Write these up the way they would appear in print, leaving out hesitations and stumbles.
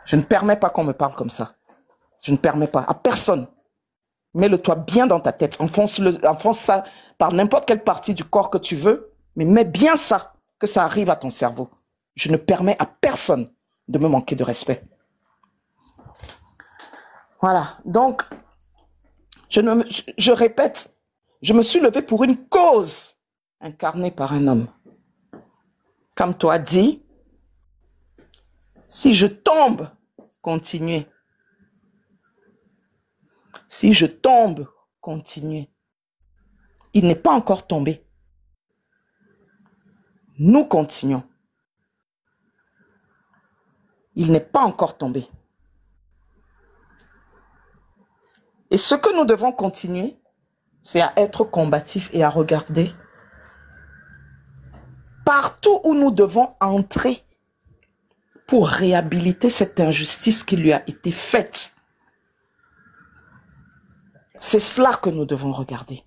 Je ne permets pas qu'on me parle comme ça. Je ne permets pas. À personne. Mets-le-toi bien dans ta tête. Enfonce ça par n'importe quelle partie du corps que tu veux, mais mets bien ça, que ça arrive à ton cerveau. Je ne permets à personne de me manquer de respect. Voilà. Donc, je répète, je me suis levée pour une cause incarnée par un homme. Comme toi dit, si je tombe, continuez. Si je tombe, continuez. Il n'est pas encore tombé. Nous continuons. Il n'est pas encore tombé. Et ce que nous devons continuer, c'est à être combatifs et à regarder partout où nous devons entrer pour réhabiliter cette injustice qui lui a été faite. C'est cela que nous devons regarder.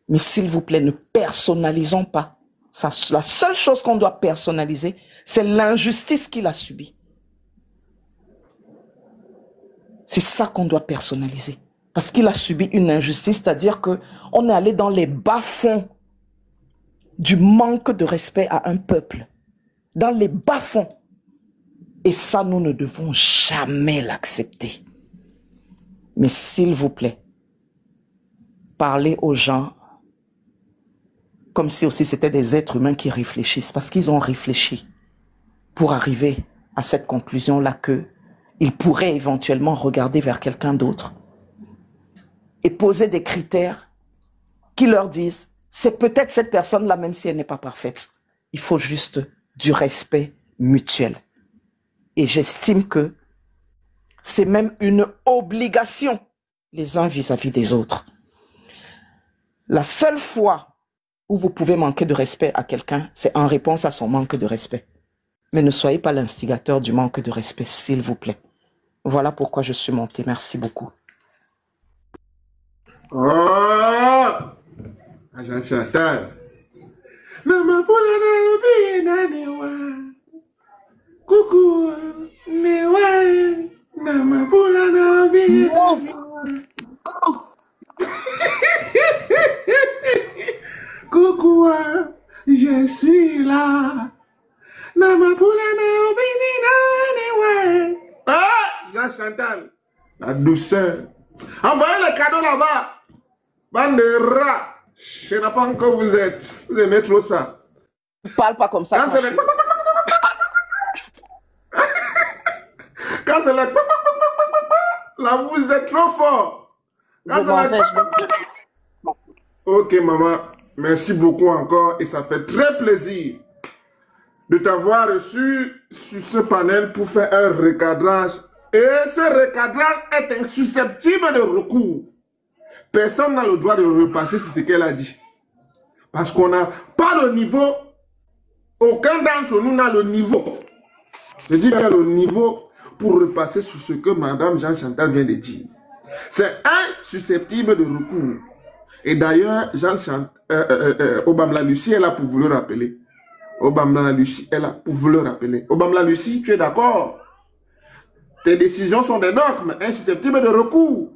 Mais s'il vous plaît, ne personnalisons pas. La seule chose qu'on doit personnaliser, c'est l'injustice qu'il a subie. C'est ça qu'on doit personnaliser. Parce qu'il a subi une injustice, c'est-à-dire qu'on est allé dans les bas-fonds du manque de respect à un peuple. Dans les bas-fonds. Et ça, nous ne devons jamais l'accepter. Mais s'il vous plaît, parlez aux gens comme si aussi c'était des êtres humains qui réfléchissent, parce qu'ils ont réfléchi pour arriver à cette conclusion-là qu'ils pourraient éventuellement regarder vers quelqu'un d'autre et poser des critères qui leur disent, c'est peut-être cette personne-là, même si elle n'est pas parfaite. Il faut juste du respect mutuel. Et j'estime que c'est même une obligation les uns vis-à-vis des autres. La seule fois où vous pouvez manquer de respect à quelqu'un, c'est en réponse à son manque de respect. Mais ne soyez pas l'instigateur du manque de respect, s'il vous plaît. Voilà pourquoi je suis monté. Merci beaucoup. Oh, Agent Chantal. Maman coucou, mais ouais, maman coucou, je suis là. Ah, Jean Chantal, la douceur. Envoyez le cadeau là-bas. Bande de rats. Je ne sais pas encore vous êtes. Vous aimez trop ça. Ne parle pas comme ça. Quand c'est le... Quand c'est le... Là, vous êtes trop fort. Quand c'est le... Ok, maman. Merci beaucoup encore. Et ça fait très plaisir de t'avoir reçu sur ce panel pour faire un recadrage. Et ce recadrage est insusceptible de recours. Personne n'a le droit de repasser sur ce qu'elle a dit. Parce qu'on n'a pas le niveau. Aucun d'entre nous n'a le niveau. Je dis bien le niveau pour repasser sur ce que Madame Jean Chantal vient de dire. C'est insusceptible de recours. Et d'ailleurs, Jean Chantal, Obamla Lucie est là pour vous le rappeler. Obamla Lucie est là pour vous le rappeler. Obamla Lucie, tu es d'accord? Tes décisions sont des dogmes insusceptibles de recours.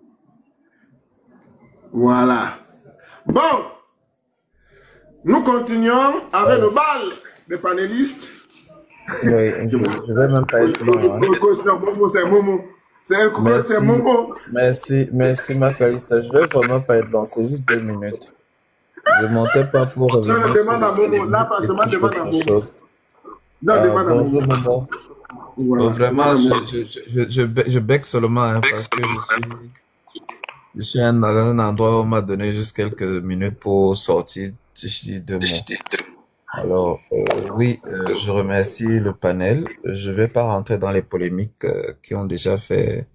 Voilà. Bon, nous continuons avec le bal des panélistes. Oui, je vais même pas être long. C'est Momo. C'est Momo. Merci, Macalista. Je vais vraiment pas être long. C'est juste 2 minutes. Je montais pas pour revenir. Non, demande à Momo. Là, pas demande à Momo. Non, demande à bonjour, Momo. Voilà. Vraiment, je bec seulement hein, parce que je suis à un endroit où on m'a donné juste quelques minutes pour sortir de mon... Alors, oui, je remercie le panel. Je vais pas rentrer dans les polémiques qui ont déjà fait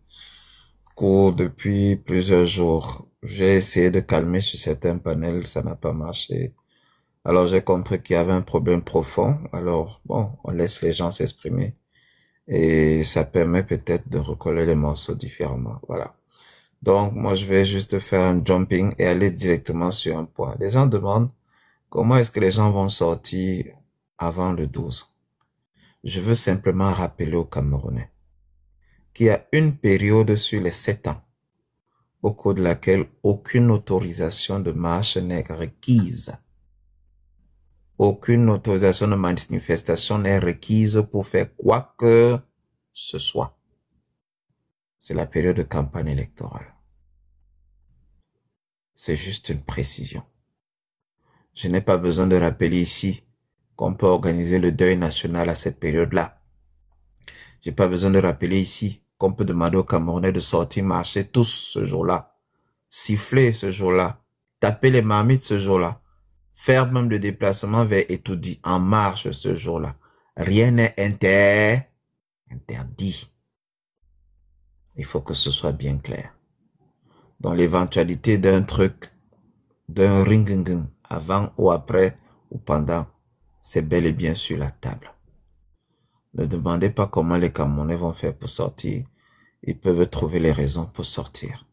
cours depuis plusieurs jours. J'ai essayé de calmer sur certains panels, ça n'a pas marché. Alors, j'ai compris qu'il y avait un problème profond. Alors, bon, on laisse les gens s'exprimer. Et ça permet peut-être de recoller les morceaux différemment. Voilà. Donc, moi, je vais juste faire un jumping et aller directement sur un point. Les gens demandent comment est-ce que les gens vont sortir avant le 12. Je veux simplement rappeler aux Camerounais qu'il y a une période sur les 7 ans au cours de laquelle aucune autorisation de marche n'est requise. Aucune autorisation de manifestation n'est requise pour faire quoi que ce soit. C'est la période de campagne électorale. C'est juste une précision. Je n'ai pas besoin de rappeler ici qu'on peut organiser le deuil national à cette période-là. Je n'ai pas besoin de rappeler ici qu'on peut demander aux Camerounais de sortir marcher tous ce jour-là, siffler ce jour-là, taper les marmites ce jour-là, faire même le déplacement vers Etoudi en marche ce jour-là. Rien n'est interdit. Il faut que ce soit bien clair. Dans l'éventualité d'un truc, d'un ring avant ou après ou pendant, c'est bel et bien sur la table. Ne demandez pas comment les Camerounais vont faire pour sortir. Ils peuvent trouver les raisons pour sortir.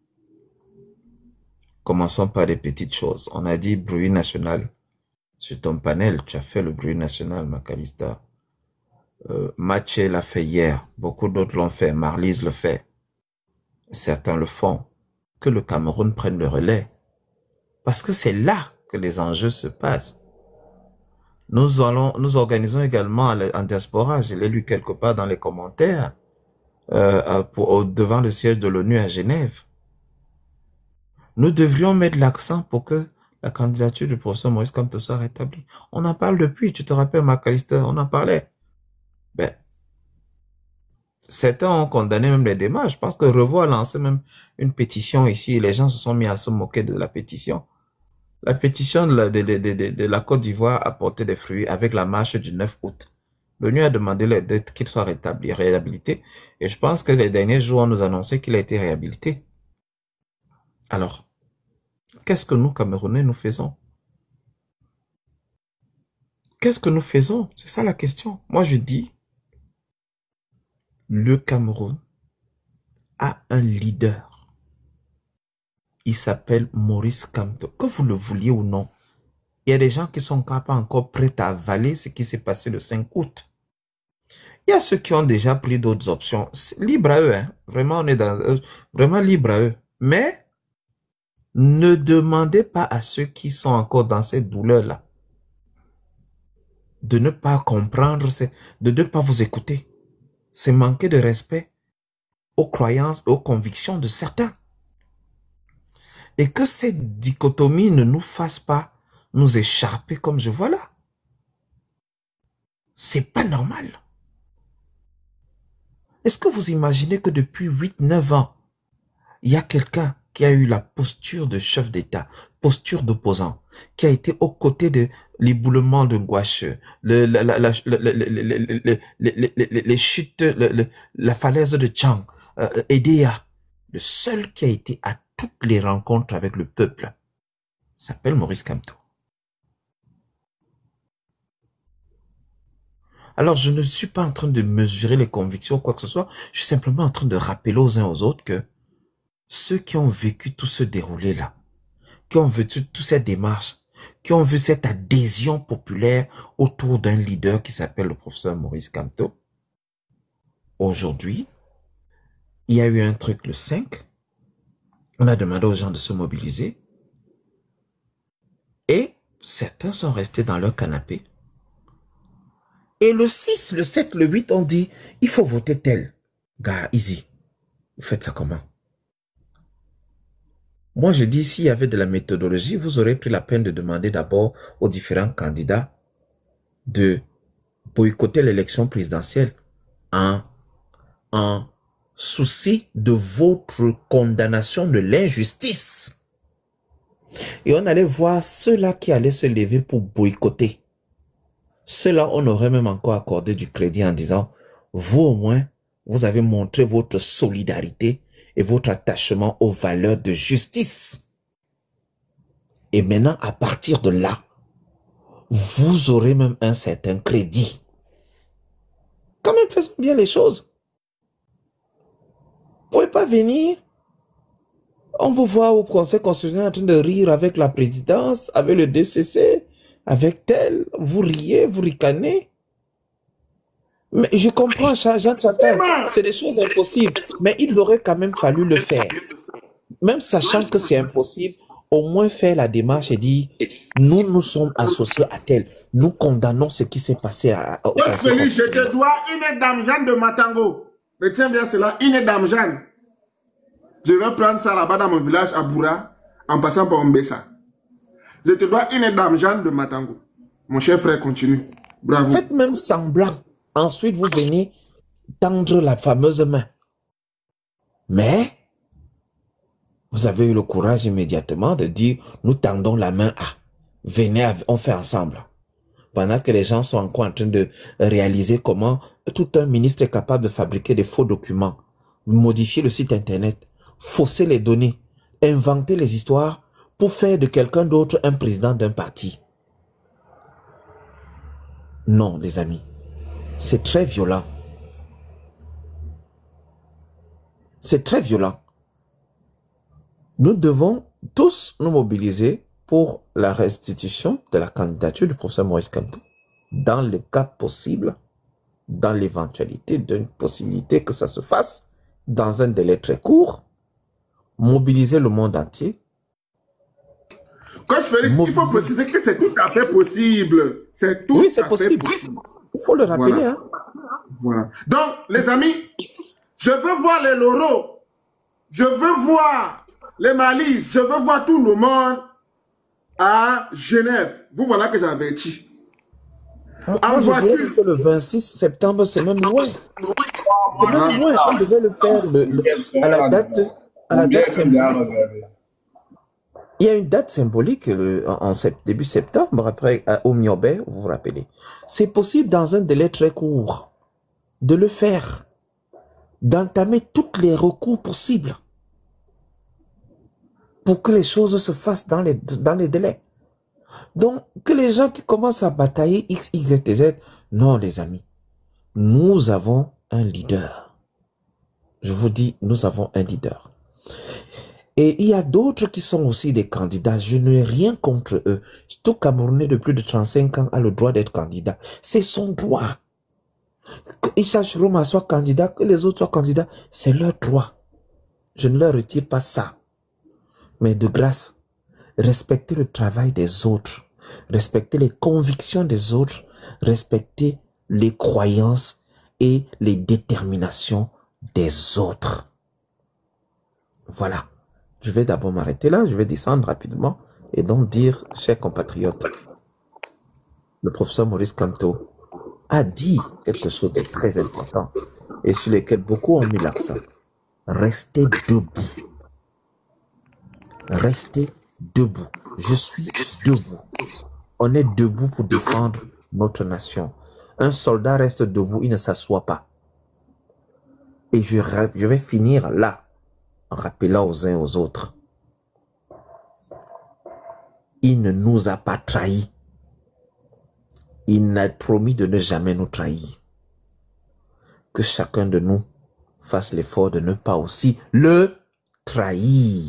Commençons par des petites choses. On a dit bruit national. Sur ton panel, tu as fait le bruit national, Macalista. Mathieu l'a fait hier. Beaucoup d'autres l'ont fait. Marlise le fait. Certains le font. Que le Cameroun prenne le relais. Parce que c'est là que les enjeux se passent. Nous organisons également en diaspora, je l'ai lu quelque part dans les commentaires, devant le siège de l'ONU à Genève. Nous devrions mettre l'accent pour que la candidature du professeur Maurice Kamto soit rétablie. On en parle depuis, tu te rappelles, Macalester, on en parlait. Ben, certains ont condamné même les démarches. Je pense que Revo a lancé même une pétition ici et les gens se sont mis à se moquer de la pétition. La pétition de la Côte d'Ivoire a porté des fruits avec la marche du 9 août. L'ONU a demandé qu'il soit réhabilité. Et je pense que les derniers jours, on nous annonçait qu'il a été réhabilité. Alors, qu'est-ce que nous, Camerounais, nous faisons? Qu'est-ce que nous faisons? C'est ça la question. Moi, je dis, le Cameroun a un leader. Il s'appelle Maurice Kamto. Que vous le vouliez ou non, il y a des gens qui sont pas encore prêts à avaler ce qui s'est passé le 5 août. Il y a ceux qui ont déjà pris d'autres options. Libre à eux, hein. Vraiment, on est vraiment libre à eux. Mais ne demandez pas à ceux qui sont encore dans cette douleur-là de ne pas comprendre, de ne pas vous écouter. C'est manquer de respect aux croyances et aux convictions de certains. Et que cette dichotomie ne nous fasse pas nous écharper comme je vois là. C'est pas normal. Est-ce que vous imaginez que depuis 8-9 ans, il y a quelqu'un qui a eu la posture de chef d'État, posture d'opposant, qui a été aux côtés de l'éboulement de Ngouache, les chutes, la falaise de Tchang, Edea, le seul qui a été à toutes les rencontres avec le peuple s'appelle Maurice Kamto. Alors, je ne suis pas en train de mesurer les convictions ou quoi que ce soit. Je suis simplement en train de rappeler aux uns aux autres que ceux qui ont vécu tout ce déroulé-là, qui ont vécu toute cette démarche, qui ont vu cette adhésion populaire autour d'un leader qui s'appelle le professeur Maurice Kamto, aujourd'hui, il y a eu un truc le 5, on a demandé aux gens de se mobiliser et certains sont restés dans leur canapé. Et le 6, le 7, le 8, on dit, il faut voter tel. Gars, easy. Vous faites ça comment? Moi, je dis, s'il y avait de la méthodologie, vous aurez pris la peine de demander d'abord aux différents candidats de boycotter l'élection présidentielle en souci de votre condamnation de l'injustice. Et on allait voir ceux-là qui allaient se lever pour boycotter. Ceux-là, on aurait même encore accordé du crédit en disant, vous au moins, vous avez montré votre solidarité et votre attachement aux valeurs de justice. Et maintenant, à partir de là, vous aurez même un certain crédit. Quand même, faisons bien les choses. Vous ne pouvez pas venir. On vous voit au Conseil constitutionnel en train de rire avec la présidence, avec le DCC, avec tel. Vous riez, vous ricanez. Mais je comprends, Jean Chantal, c'est des choses impossibles, mais il aurait quand même fallu le faire. Même sachant que c'est impossible, au moins faire la démarche et dire, nous sommes associés à tel, nous condamnons ce qui s'est passé au Conseil Félix, je constitutionnel. te dois une dame Jeanne de Matango. Retiens bien cela, une dame Jeanne. Je vais prendre ça là-bas dans mon village à Boura, en passant par Mbessa. Je te dois une dame Jeanne de Matango. Mon cher frère, continue. Bravo. Faites même semblant. Ensuite, vous venez tendre la fameuse main. Mais, vous avez eu le courage immédiatement de dire, nous tendons la main à. Venez, on fait ensemble. Pendant que les gens sont encore en train de réaliser comment tout un ministre est capable de fabriquer des faux documents, modifier le site internet, fausser les données, inventer les histoires pour faire de quelqu'un d'autre un président d'un parti. Non, les amis, c'est très violent. C'est très violent. Nous devons tous nous mobiliser pour la restitution de la candidature du professeur Maurice Kamto. Dans le cas possible, dans l'éventualité d'une possibilité que ça se fasse, dans un délai très court, mobiliser le monde entier. Coach Félix, il faut préciser que c'est tout à fait possible. C'est tout oui, c'est à possible. fait possible. Il faut le rappeler. Voilà. Hein? Voilà. Donc, les amis, je veux voir les Loro. Je veux voir les Malices. Je veux voir tout le monde à Genève. Vous voilà que j'avertis. Moi, je dirais que le 26 septembre, c'est même loin. C'est même loin. On devait le faire à la date symbolique. Il y a une date symbolique en début septembre, après au Miobé, vous vous rappelez. C'est possible dans un délai très court de le faire, d'entamer tous les recours possibles pour que les choses se fassent dans les délais. Donc, que les gens qui commencent à batailler X, Y, Z, non les amis, nous avons un leader. Je vous dis, nous avons un leader. Et il y a d'autres qui sont aussi des candidats. Je n'ai rien contre eux. Tout Camerounais de plus de 35 ans a le droit d'être candidat. C'est son droit. Issa Chiroma soit candidat, que les autres soient candidats, c'est leur droit. Je ne leur retire pas ça. Mais de grâce, respectez le travail des autres. Respectez les convictions des autres. Respectez les croyances et les déterminations des autres. Voilà. Je vais d'abord m'arrêter là, je vais descendre rapidement et donc dire, chers compatriotes, le professeur Maurice Kamto a dit quelque chose de très important et sur lequel beaucoup ont mis l'accent. Restez debout. Restez debout. Je suis debout. On est debout pour défendre notre nation. Un soldat reste debout, il ne s'assoit pas. Et je vais finir là, en rappelant aux uns aux autres. Il ne nous a pas trahis. Il n'a promis de ne jamais nous trahir. Que chacun de nous fasse l'effort de ne pas aussi le trahir.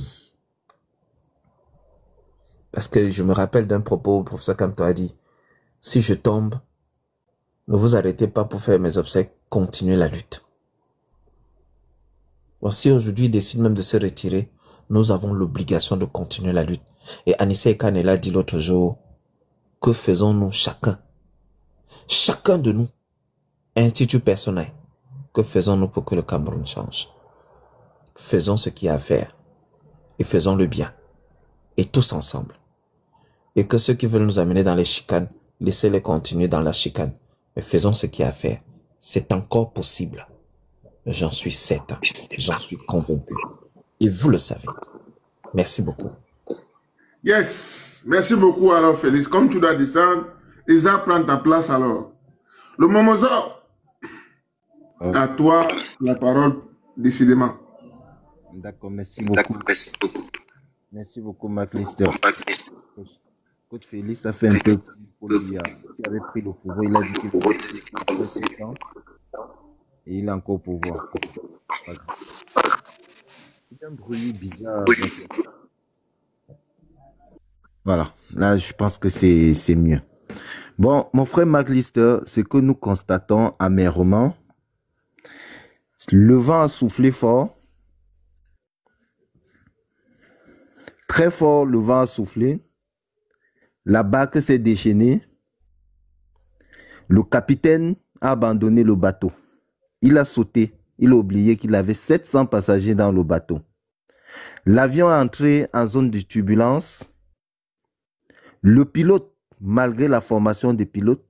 Parce que je me rappelle d'un propos, le professeur Kamto a dit, si je tombe, ne vous arrêtez pas pour faire mes obsèques, continuez la lutte. Bon, si aujourd'hui il décide même de se retirer, nous avons l'obligation de continuer la lutte. Et Anissa Ekanela dit l'autre jour, que faisons-nous chacun? Chacun de nous, institut personnel, que faisons-nous pour que le Cameroun change? Faisons ce qu'il y a à faire et faisons le bien. Et tous ensemble. Et que ceux qui veulent nous amener dans les chicanes, laissez-les continuer dans la chicane. Mais faisons ce qu'il y a à faire. C'est encore possible. J'en suis certain. J'en suis convaincu. Et vous le savez. Merci beaucoup. Yes. Merci beaucoup alors Félix. Comme tu dois descendre, Isa prend ta place alors. Le Momozo, à toi la parole décidément. D'accord, merci beaucoup. Merci beaucoup, Maclister. Coach Félix, ça fait un peu pour lui. Il avait pris le pouvoir, il a dit qu'il était et il a encore au pouvoir. C'est un bruit bizarre. Voilà, là je pense que c'est mieux. Bon, mon frère McLister, ce que nous constatons amèrement, le vent a soufflé fort. Très fort, le vent a soufflé. La barque s'est déchaînée. Le capitaine a abandonné le bateau. Il a sauté. Il a oublié qu'il avait 700 passagers dans le bateau. L'avion est entré en zone de turbulence. Le pilote, malgré la formation des pilotes,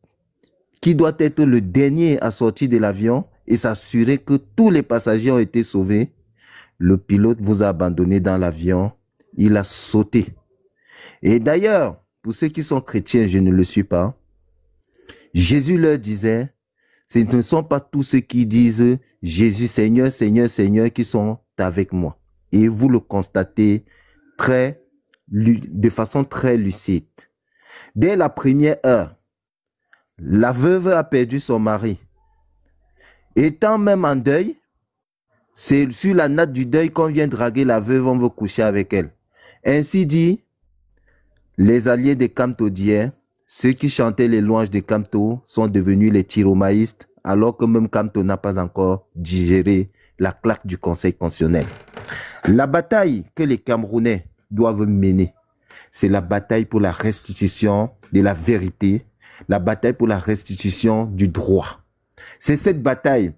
qui doit être le dernier à sortir de l'avion et s'assurer que tous les passagers ont été sauvés, le pilote vous a abandonné dans l'avion. Il a sauté. Et d'ailleurs, pour ceux qui sont chrétiens, je ne le suis pas, Jésus leur disait, ce ne sont pas tous ceux qui disent Jésus Seigneur, Seigneur, Seigneur qui sont avec moi. Et vous le constatez de façon très lucide. Dès la première heure, la veuve a perdu son mari. Étant même en deuil, c'est sur la natte du deuil qu'on vient draguer la veuve, on veut coucher avec elle. Ainsi dit, les alliés des Kamto d'hier, ceux qui chantaient les louanges des Kamto sont devenus les tiromaïstes, alors que même Kamto n'a pas encore digéré la claque du Conseil constitutionnel. La bataille que les Camerounais doivent mener, c'est la bataille pour la restitution de la vérité, la bataille pour la restitution du droit. C'est cette bataille.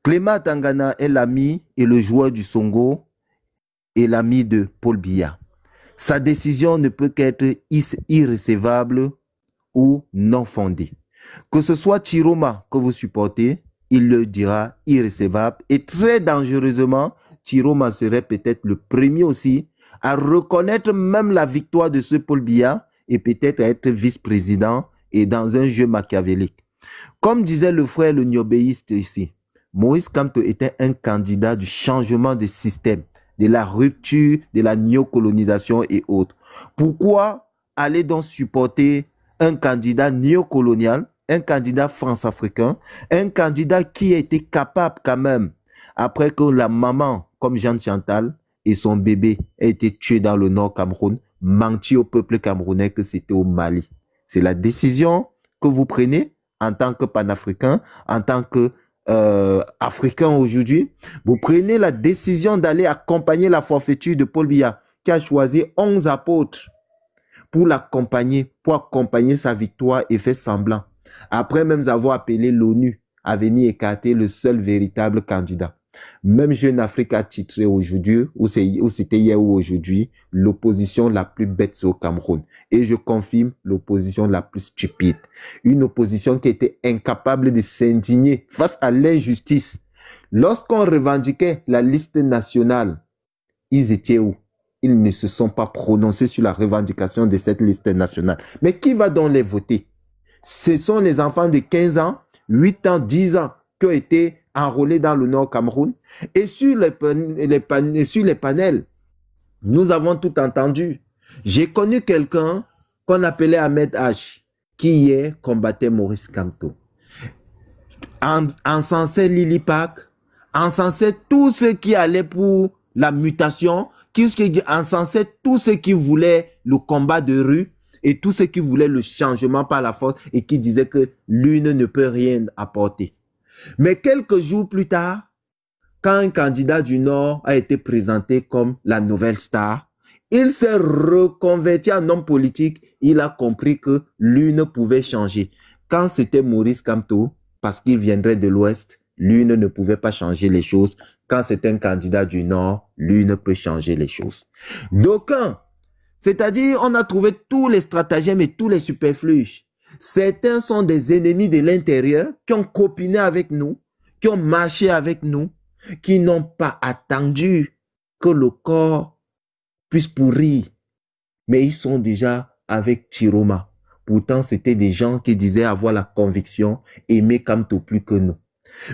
Clément Tangana est l'ami et le joueur du Songo et l'ami de Paul Biya. Sa décision ne peut qu'être irrécevable ou non fondée. Que ce soit Chiroma que vous supportez, il le dira irrécevable et très dangereusement, Chiroma serait peut-être le premier aussi à reconnaître même la victoire de ce Paul Biya et peut-être à être vice-président et dans un jeu machiavélique. Comme disait le frère le niobéiste ici, Moïse Kamto était un candidat du changement de système, de la rupture, de la néocolonisation et autres. Pourquoi aller donc supporter un candidat néocolonial, un candidat france-africain, un candidat qui a été capable quand même, après que la maman, comme Jeanne Chantal, et son bébé a été tué dans le Nord Cameroun, mentir au peuple camerounais que c'était au Mali. C'est la décision que vous prenez en tant que panafricain, en tant que africain aujourd'hui. Vous prenez la décision d'aller accompagner la forfaiture de Paul Biya, qui a choisi 11 apôtres pour l'accompagner, pour accompagner sa victoire et fait semblant. Après même avoir appelé l'ONU à venir écarter le seul véritable candidat. Même Jeune Afrique a titré aujourd'hui, ou c'était hier ou aujourd'hui, l'opposition la plus bête au Cameroun. Et je confirme, l'opposition la plus stupide. Une opposition qui était incapable de s'indigner face à l'injustice. Lorsqu'on revendiquait la liste nationale, ils étaient où? Ils ne se sont pas prononcés sur la revendication de cette liste nationale. Mais qui va donc les voter? Ce sont les enfants de 15 ans, 8 ans, 10 ans qui ont été enrôlés dans le Nord Cameroun. Et sur les panels, nous avons tout entendu. J'ai connu quelqu'un qu'on appelait Ahmed H, qui hier combattait Maurice Kamto. Encensait Lily Park, encensait tous ceux qui allaient pour la mutation, encensait tous ceux qui voulaient le combat de rue et tous ceux qui voulaient le changement par la force et qui disaient que l'une ne peut rien apporter. Mais quelques jours plus tard, quand un candidat du Nord a été présenté comme la nouvelle star, il s'est reconverti en homme politique. Il a compris que l'une pouvait changer. Quand c'était Maurice Kamto, parce qu'il viendrait de l'Ouest, l'une ne pouvait pas changer les choses. Quand c'est un candidat du Nord, l'une peut changer les choses. D'aucuns, c'est-à-dire on a trouvé tous les stratagèmes et tous les superflus. Certains sont des ennemis de l'intérieur qui ont copiné avec nous, qui ont marché avec nous, qui n'ont pas attendu que le corps puisse pourrir. Mais ils sont déjà avec Chiroma. Pourtant, c'était des gens qui disaient avoir la conviction, aimer Kamto plus que nous.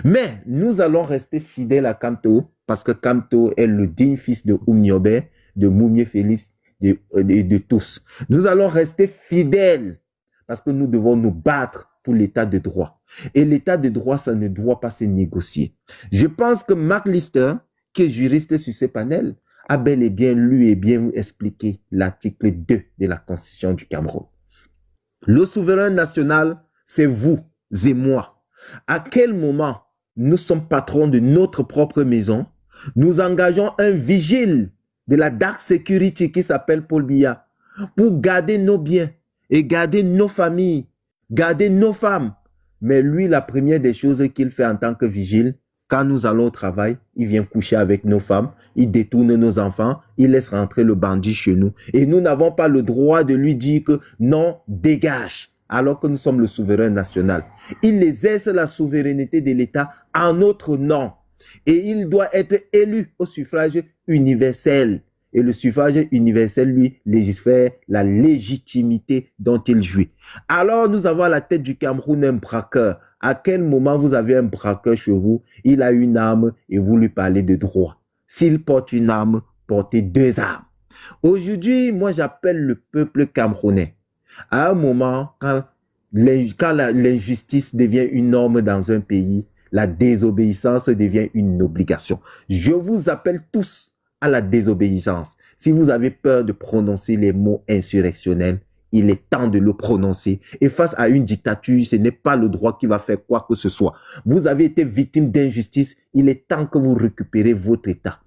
Mais nous allons rester fidèles à Kamto parce que Kamto est le digne fils de Oumniobé, de Moumié Félix, de tous. Nous allons rester fidèles parce que nous devons nous battre pour l'état de droit. Et l'état de droit, ça ne doit pas se négocier. Je pense que McLister, qui est juriste sur ce panel, a bel et bien lu et bien expliqué l'article 2 de la Constitution du Cameroun. Le souverain national, c'est vous et moi. À quel moment nous sommes patrons de notre propre maison, nous engageons un vigile de la dark security qui s'appelle Paul Biya pour garder nos biens et garder nos familles, garder nos femmes. Mais lui, la première des choses qu'il fait en tant que vigile, quand nous allons au travail, il vient coucher avec nos femmes, il détourne nos enfants, il laisse rentrer le bandit chez nous. Et nous n'avons pas le droit de lui dire que non, dégage, alors que nous sommes le souverain national. Il exerce la souveraineté de l'État en notre nom. Et il doit être élu au suffrage universel. Et le suffrage universel, lui, légifère la légitimité dont il jouit. Alors, nous avons à la tête du Cameroun un braqueur. À quel moment vous avez un braqueur chez vous, il a une arme et vous lui parlez de droit. S'il porte une arme, portez deux armes. Aujourd'hui, moi, j'appelle le peuple camerounais. À un moment, quand l'injustice devient une norme dans un pays, la désobéissance devient une obligation. Je vous appelle tous à la désobéissance. Si vous avez peur de prononcer les mots insurrectionnels, il est temps de le prononcer. Et face à une dictature, ce n'est pas le droit qui va faire quoi que ce soit. Vous avez été victime d'injustice, il est temps que vous récupérez votre État.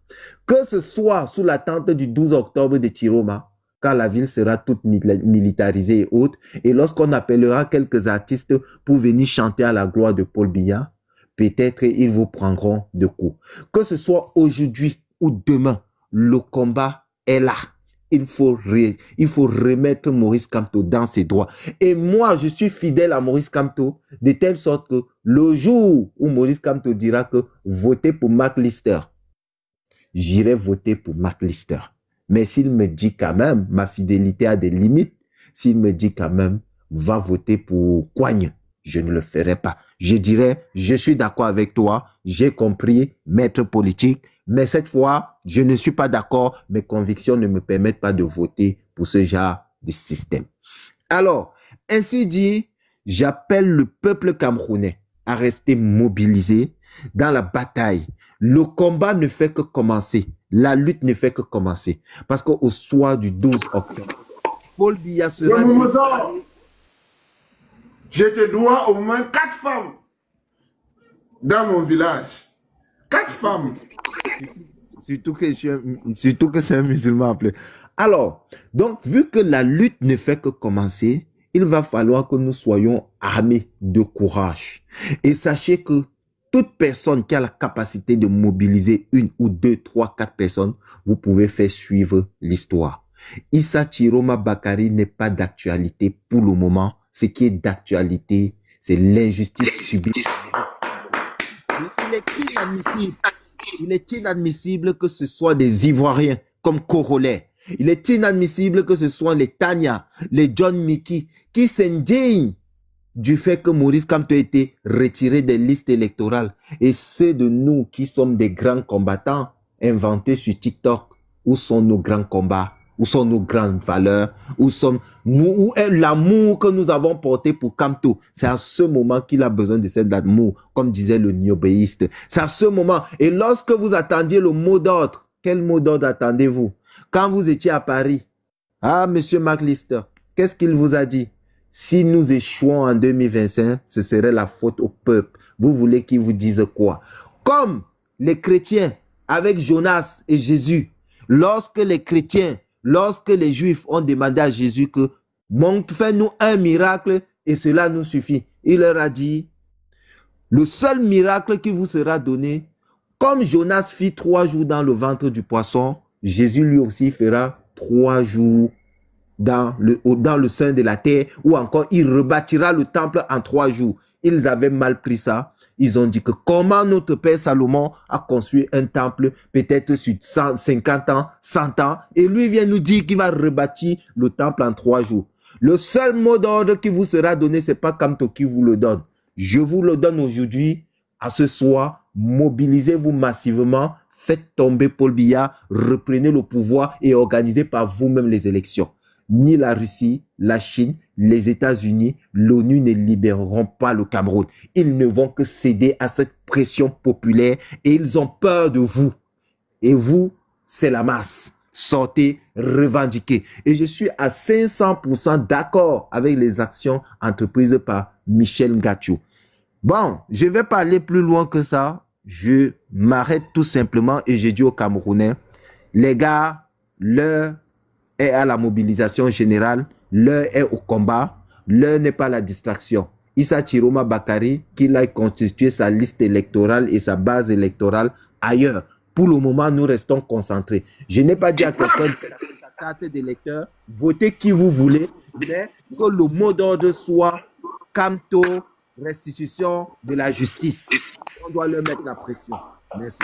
Que ce soit sous l'attente du 12 octobre de Chiroma, quand la ville sera toute militarisée et haute, et lorsqu'on appellera quelques artistes pour venir chanter à la gloire de Paul Biya, peut-être ils vous prendront de coups. Que ce soit aujourd'hui ou demain, le combat est là. Il faut remettre Maurice Kamto dans ses droits. Et moi, je suis fidèle à Maurice Kamto, de telle sorte que le jour où Maurice Kamto dira que votez pour Mark Lister, j'irai voter pour Mark Lister. Mais s'il me dit quand même, ma fidélité a des limites, s'il me dit quand même, va voter pour Coigne, je ne le ferai pas. Je dirais, je suis d'accord avec toi, j'ai compris, maître politique, mais cette fois, je ne suis pas d'accord, mes convictions ne me permettent pas de voter pour ce genre de système. Alors, ainsi dit, j'appelle le peuple camerounais à rester mobilisé dans la bataille. Le combat ne fait que commencer, la lutte ne fait que commencer. Parce qu'au soir du 12 octobre, Paul Biya sera... Je te dois au moins 4 femmes dans mon village. 4 femmes. Surtout que c'est un musulman appelé. Alors, donc, vu que la lutte ne fait que commencer, il va falloir que nous soyons armés de courage. Et sachez que toute personne qui a la capacité de mobiliser 1 ou 2, 3, 4 personnes, vous pouvez faire suivre l'histoire. Issa Chiroma Bakari n'est pas d'actualité pour le moment. Ce qui est d'actualité, c'est l'injustice subie. Il est inadmissible que ce soit des Ivoiriens comme Corolet. Il est inadmissible que ce soit les Tania, les John Mickey, qui s'indignent du fait que Maurice Kamto a été retiré des listes électorales. Et ceux de nous qui sommes des grands combattants inventés sur TikTok, où sont nos grands combats? Où sont nos grandes valeurs? Où est l'amour que nous avons porté pour Kamto? C'est à ce moment qu'il a besoin de cet amour, comme disait le niobéiste. C'est à ce moment. Et lorsque vous attendiez le mot d'ordre, quel mot d'ordre attendez-vous? Quand vous étiez à Paris, ah, monsieur Mark Lister, qu'est-ce qu'il vous a dit? Si nous échouons en 2025, ce serait la faute au peuple. Vous voulez qu'il vous dise quoi? Comme les chrétiens avec Jonas et Jésus, lorsque les Juifs ont demandé à Jésus que fais-nous un miracle et cela nous suffit. Il leur a dit, le seul miracle qui vous sera donné, comme Jonas fit 3 jours dans le ventre du poisson, Jésus lui aussi fera 3 jours dans le sein de la terre, ou encore il rebâtira le temple en 3 jours. Ils avaient mal pris ça. Ils ont dit que comment notre père Salomon a construit un temple peut-être sur 50 ans, 100 ans, et lui vient nous dire qu'il va rebâtir le temple en 3 jours. Le seul mot d'ordre qui vous sera donné, c'est pas Kamto qui vous le donne. Je vous le donne aujourd'hui, à ce soir. Mobilisez-vous massivement, faites tomber Paul Biya, reprenez le pouvoir et organisez par vous-même les élections. Ni la Russie, la Chine, les États-Unis, l'ONU ne libéreront pas le Cameroun. Ils ne vont que céder à cette pression populaire et ils ont peur de vous. Et vous, c'est la masse. sortez, revendiquez. Et je suis à 500% d'accord avec les actions entreprises par Michel Ngacho. Bon, je ne vais pas aller plus loin que ça. Je m'arrête tout simplement et je dis aux Camerounais, les gars, l'heure est à la mobilisation générale, l'heure est au combat, l'heure n'est pas à la distraction. Issa Chiroma Bakari, qu'il a constitué sa liste électorale et sa base électorale ailleurs. Pour le moment, nous restons concentrés. Je n'ai pas dit à quelqu'un de faire sa carte d'électeur, votez qui vous voulez, mais que le mot d'ordre soit Camto, restitution de la justice. On doit leur mettre la pression. Merci.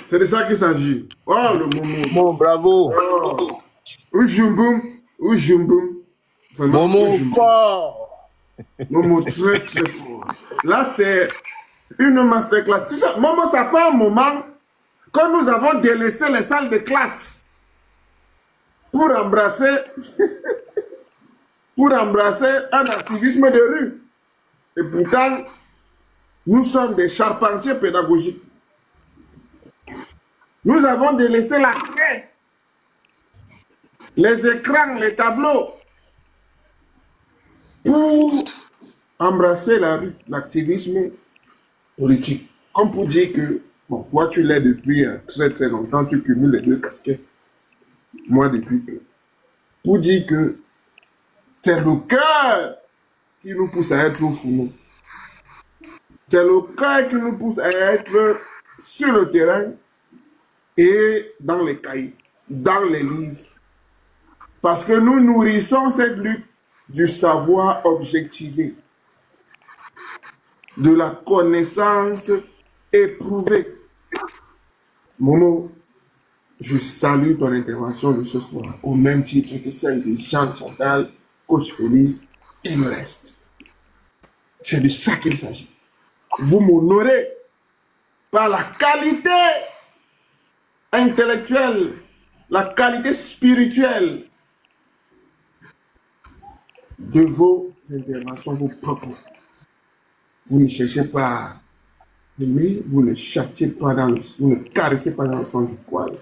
C'est de ça qu'il s'agit. Oh, le Momo. Bon, bravo. Oh. Oujumboum. Oujumboum. Momo fort. Momo très très fort. Là, c'est une masterclass. Tu sais, Momo, ça fait un moment que nous avons délaissé les salles de classe pour embrasser un activisme de rue. Et pourtant, nous sommes des charpentiers pédagogiques. Nous avons délaissé la craie, les écrans, les tableaux, pour embrasser la rue, l'activisme politique. Comme pour dire que, bon, toi tu l'es depuis très très longtemps, tu cumules les deux casquettes. Moi depuis peu. Pour dire que c'est le cœur qui nous pousse à être au fourneau. C'est le cœur qui nous pousse à être sur le terrain et dans les cahiers, dans les livres. Parce que nous nourrissons cette lutte du savoir objectivé, de la connaissance éprouvée. Momo, je salue ton intervention de ce soir, au même titre que celle de Jean Chantal, Coach Félix et le reste. C'est de ça qu'il s'agit. Vous m'honorez par la qualité intellectuelle, la qualité spirituelle de vos interventions, vos propos. Vous ne cherchez pas à aimer, vous ne châtiez pas dans le, vous ne caressez pas dans le sens du poil.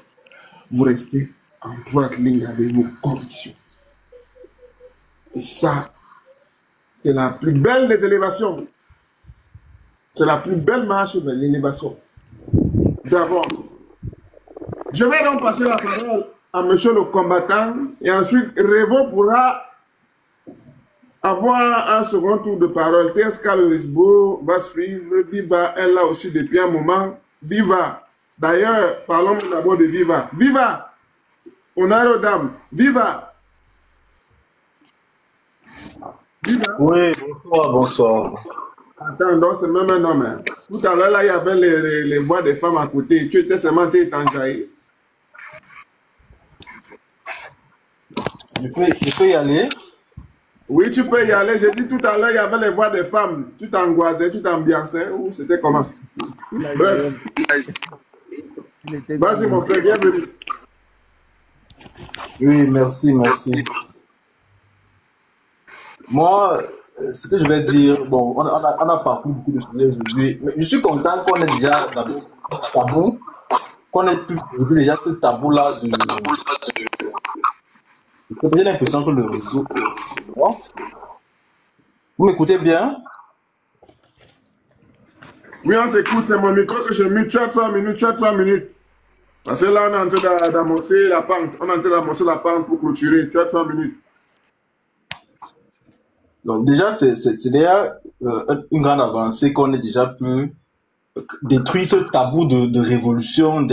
Vous restez en droite ligne avec vos convictions. Et ça, c'est la plus belle des élévations. C'est la plus belle marche de l'élévation. D'abord, je vais donc passer la parole à monsieur le combattant et ensuite Revo pourra avoir un second tour de parole. TSK Lorisbo va suivre. Viva est là aussi depuis un moment. Viva. D'ailleurs, parlons d'abord de Viva. Viva. Honneur aux dames. Viva. Viva. Oui, bonsoir, bonsoir. Attends, donc c'est même un homme. Hein. Tout à l'heure, là, il y avait les voix des femmes à côté. Tu étais seulement enjaillé. Je peux y aller? Oui, tu peux y aller. J'ai dit tout à l'heure, il y avait les voix des femmes. Tu t'angoissais, tu t'ambiançais ou c'était comment? Bref. Vas-y, mon frère, bienvenue. Oui, merci, merci. Moi, ce que je vais dire, bon, on a parcouru beaucoup de sujets aujourd'hui, mais je suis content qu'on ait déjà dans le tabou, qu'on ait pu briser déjà ce tabou-là de... J'ai l'impression que le réseau... Vous m'écoutez bien? Oui, on t'écoute, c'est mon micro que je mute. Tu as 3 minutes, tu as 3 minutes. Parce que là, on est en train d'amorcer la pente. On est en train d'amorcer la pente pour clôturer. Tu as 3 minutes. Donc déjà, c'est déjà une grande avancée qu'on ait déjà pu détruire ce tabou de révolution.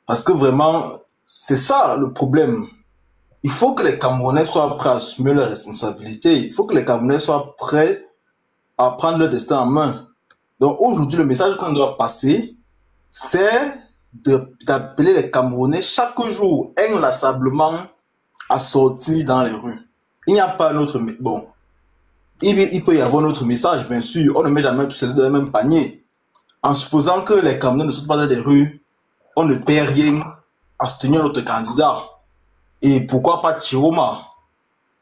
Parce que vraiment, c'est ça le problème. Il faut que les Camerounais soient prêts à assumer leurs responsabilités. Il faut que les Camerounais soient prêts à prendre leur destin en main. Donc aujourd'hui, le message qu'on doit passer, c'est d'appeler les Camerounais chaque jour, inlassablement, à sortir dans les rues. Il n'y a pas un autre... Bon, il peut y avoir un autre message, bien sûr. On ne met jamais tous ces deux dans le même panier. En supposant que les Camerounais ne sortent pas dans les rues, on ne perd rien à soutenir notre candidat. Et pourquoi pas Chiroma?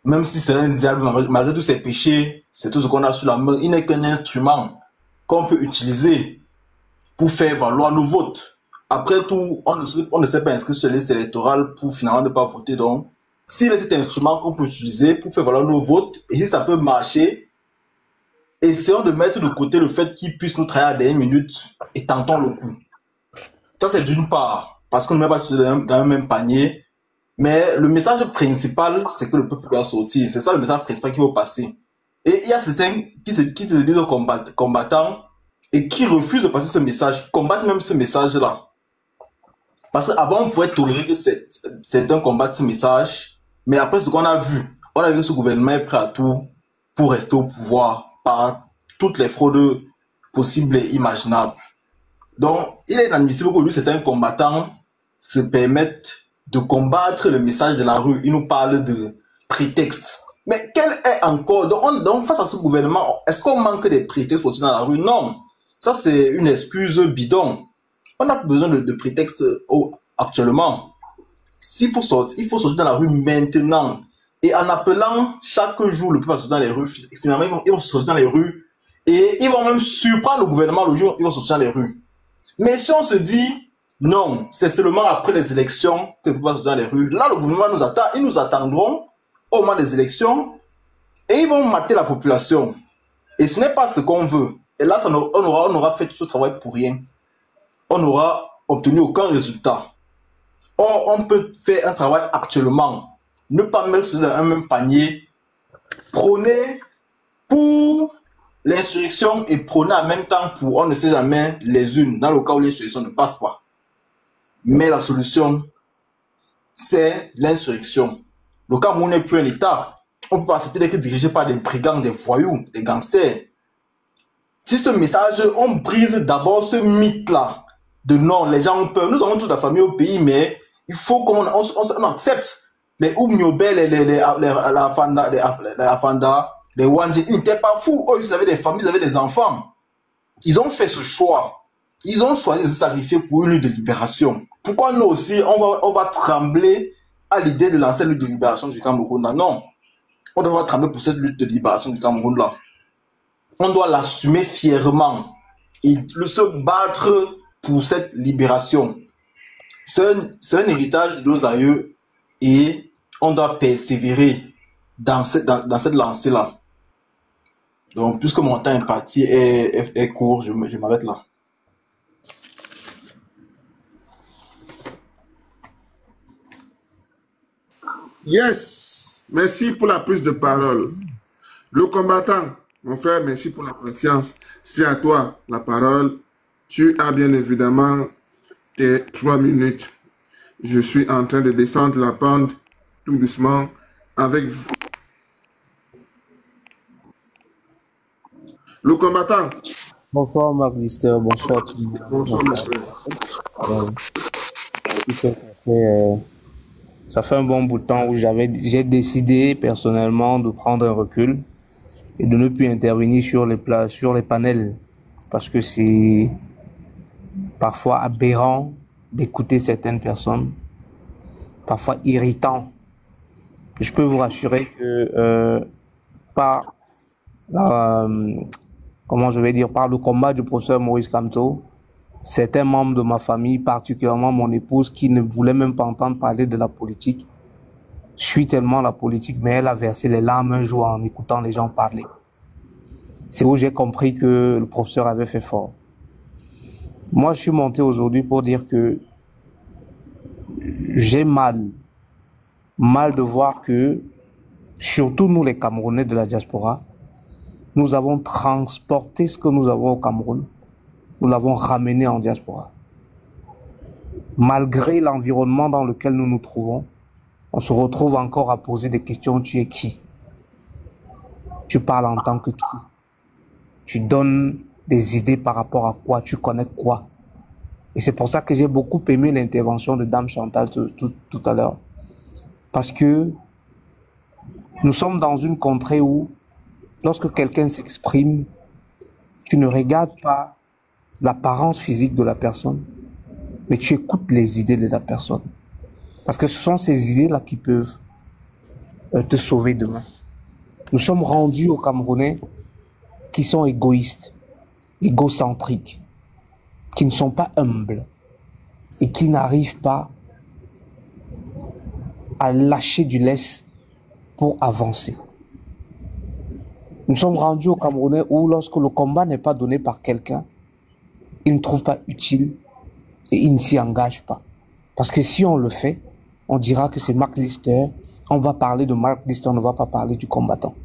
Même si c'est un diable, malgré tous ses péchés, c'est tout ce qu'on a sous la main. Il n'est qu'un instrument qu'on peut utiliser pour faire valoir nos votes. après tout, on ne s'est pas inscrit sur les listes électorales pour finalement ne pas voter. Donc, s'il y a cet instrument qu'on peut utiliser pour faire valoir nos votes, et si ça peut marcher, essayons de mettre de côté le fait qu'ils puissent nous trahir à la dernière minute et tentons le coup. Ça, c'est d'une part, parce qu'on ne met pas dans le même panier. Mais le message principal, c'est que le peuple doit sortir. C'est ça le message principal qu'il faut passer. Et il y a certains qui se disent combattants et qui refusent de passer ce message, qui combattent même ce message-là. Parce qu'avant, on pouvait tolérer que certains combattent ce message, mais après ce qu'on a vu que ce gouvernement est prêt à tout pour rester au pouvoir par toutes les fraudes possibles et imaginables. Donc, il est inadmissible qu'aujourd'hui certains combattants se permettent de combattre le message de la rue. Il nous parle de prétexte. Mais quel est encore... Donc face à ce gouvernement, est-ce qu'on manque des prétextes pour sortir dans la rue? Non. Ça, c'est une excuse bidon. On a besoin de prétextes actuellement. S'il faut sortir, il faut sortir dans la rue maintenant. Et en appelant chaque jour le peuple à sortir dans les rues, finalement, ils vont sortir dans les rues. Et ils vont même surprendre le gouvernement le jour où ils vont sortir dans les rues. Mais si on se dit... Non, c'est seulement après les élections que nous passons dans les rues. Là, le gouvernement nous attend. Ils nous attendront au moment des élections et ils vont mater la population. Et ce n'est pas ce qu'on veut. Et là, on aura fait tout ce travail pour rien. On n'aura obtenu aucun résultat. Or, on peut faire un travail actuellement. Ne pas mettre dans un même panier. Prôner pour l'insurrection et prôner en même temps pour on ne sait jamais les unes, dans le cas où l'insurrection ne passe pas. Mais la solution, c'est l'insurrection. Le Cameroun n'est plus un État. On ne peut pas accepter d'être dirigé par des brigands, des voyous, des gangsters. Si ce message, on brise d'abord ce mythe-là, de non, les gens ont peur. Nous avons toute la famille au pays, mais il faut qu'on accepte. Les Oumniobé, les Afanda, les Wanji, ils n'étaient pas fous. Oh, ils avaient des familles, ils avaient des enfants. Ils ont fait ce choix. Ils ont choisi de se sacrifier pour une lutte de libération. Pourquoi nous aussi, on va trembler à l'idée de lancer la lutte de libération du Cameroun là? Non. On doit trembler pour cette lutte de libération du Cameroun là. On doit l'assumer fièrement et se battre pour cette libération. C'est un héritage de nos aïeux et on doit persévérer dans cette lancée là. Donc, puisque mon temps imparti est court, je m'arrête là. Yes, merci pour la prise de parole. Le combattant, mon frère, merci pour la patience. C'est à toi la parole. Tu as bien évidemment tes 3 minutes. Je suis en train de descendre la pente tout doucement avec vous. Le combattant. Bonsoir Marc Lister, bonsoir tout le monde. Bonsoir mon frère. Ça fait un bon bout de temps où j'ai décidé personnellement de prendre un recul et de ne plus intervenir sur les panels parce que c'est parfois aberrant d'écouter certaines personnes, parfois irritant. Je peux vous rassurer que par par le combat du professeur Maurice Kamto, certains membres de ma famille, particulièrement mon épouse, qui ne voulait même pas entendre parler de la politique, suit tellement la politique, mais elle a versé les larmes un jour en écoutant les gens parler. C'est où j'ai compris que le professeur avait fait fort. Moi, je suis monté aujourd'hui pour dire que j'ai mal de voir que, surtout nous les Camerounais de la diaspora, nous avons transporté ce que nous avons au Cameroun. Nous l'avons ramené en diaspora. Malgré l'environnement dans lequel nous nous trouvons, on se retrouve encore à poser des questions. Tu es qui? Tu parles en tant que qui? Tu donnes des idées par rapport à quoi? Tu connais quoi? Et c'est pour ça que j'ai beaucoup aimé l'intervention de Dame Chantal tout à l'heure. Parce que nous sommes dans une contrée où, lorsque quelqu'un s'exprime, tu ne regardes pas l'apparence physique de la personne, mais tu écoutes les idées de la personne. Parce que ce sont ces idées-là qui peuvent te sauver demain. Nous sommes rendus aux Camerounais qui sont égoïstes, égocentriques, qui ne sont pas humbles, et qui n'arrivent pas à lâcher du lest pour avancer. Nous sommes rendus au Camerounais où lorsque le combat n'est pas donné par quelqu'un, il ne trouve pas utile et il ne s'y engage pas. Parce que si on le fait, on dira que c'est Mark Lister, on va parler de Mark Lister, on ne va pas parler du combattant.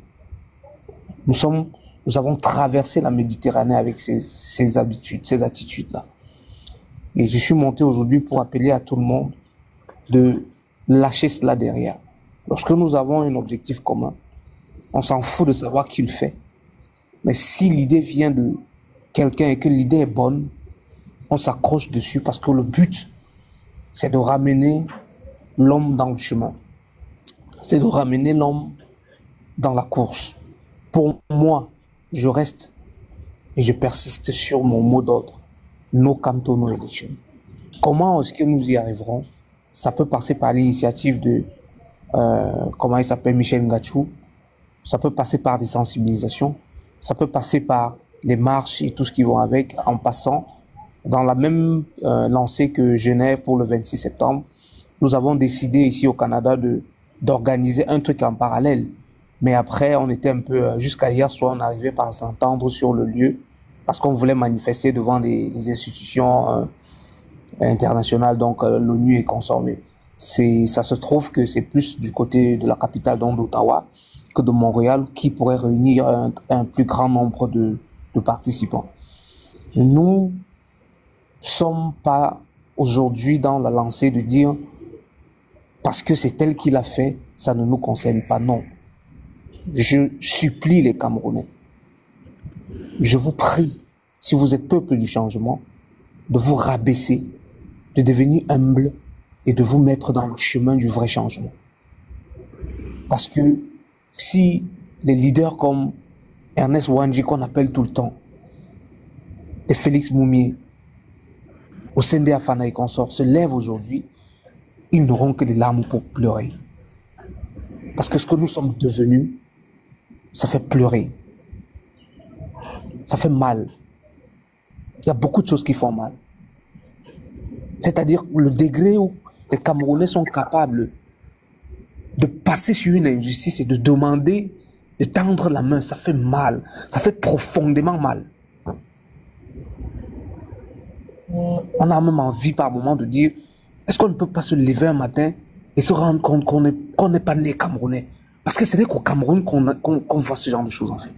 Nous avons traversé la Méditerranée avec ces habitudes, ces attitudes-là. Et je suis monté aujourd'hui pour appeler à tout le monde de lâcher cela derrière. Lorsque nous avons un objectif commun, on s'en fout de savoir qui le fait. Mais si l'idée vient de quelqu'un et que l'idée est bonne, on s'accroche dessus parce que le but, c'est de ramener l'homme dans le chemin. C'est de ramener l'homme dans la course. Pour moi, je reste et je persiste sur mon mot d'ordre. No canto, no election. Comment est-ce que nous y arriverons? Ça peut passer par l'initiative de, comment il s'appelle, Michel Ngachou. Ça peut passer par des sensibilisations. Ça peut passer par les marches et tout ce qui va avec, en passant dans la même lancée que Genève pour le 26 septembre. Nous avons décidé ici au Canada d'organiser un truc en parallèle. Mais après, on était un peu, jusqu'à hier soir, on n'arrivait pas à s'entendre sur le lieu parce qu'on voulait manifester devant les institutions internationales, donc l'ONU et consommé. Ça se trouve que c'est plus du côté de la capitale, donc d'Ottawa, que de Montréal, qui pourrait réunir un plus grand nombre de participants. Nous sommes pas aujourd'hui dans la lancée de dire parce que c'est elle qui l'a fait, ça ne nous concerne pas, non. Je supplie les Camerounais, je vous prie, si vous êtes peuple du changement, de vous rabaisser, de devenir humble et de vous mettre dans le chemin du vrai changement. Parce que si les leaders comme Ernest Ouandji, qu'on appelle tout le temps, et Félix Moumié, Osende Afana et consorts se lèvent aujourd'hui, ils n'auront que des larmes pour pleurer. Parce que ce que nous sommes devenus, ça fait pleurer. Ça fait mal. Il y a beaucoup de choses qui font mal. C'est-à-dire le degré où les Camerounais sont capables de passer sur une injustice et de demander, de tendre la main, ça fait mal. Ça fait profondément mal. On a même envie par moment de dire, est-ce qu'on ne peut pas se lever un matin et se rendre compte qu'on n'est pas né Camerounais? Parce que ce n'est qu'au Cameroun qu'on voit ce genre de choses en fait.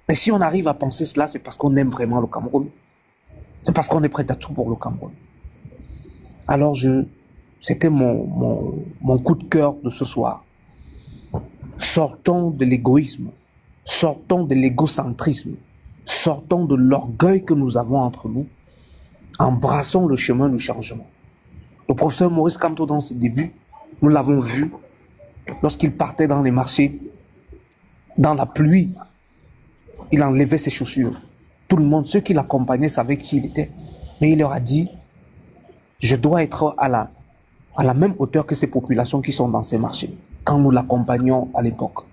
Mais si on arrive à penser cela, c'est parce qu'on aime vraiment le Cameroun. C'est parce qu'on est prêt à tout pour le Cameroun. Alors c'était mon coup de cœur de ce soir. Sortons de l'égoïsme, sortons de l'égocentrisme, sortons de l'orgueil que nous avons entre nous, embrassons le chemin du changement. Le professeur Maurice Kamto, dans ses débuts, nous l'avons vu lorsqu'il partait dans les marchés, dans la pluie, il enlevait ses chaussures. Tout le monde, ceux qui l'accompagnaient, savaient qui il était. Mais il leur a dit, je dois être à la même hauteur que ces populations qui sont dans ces marchés, quand nous l'accompagnions à l'époque.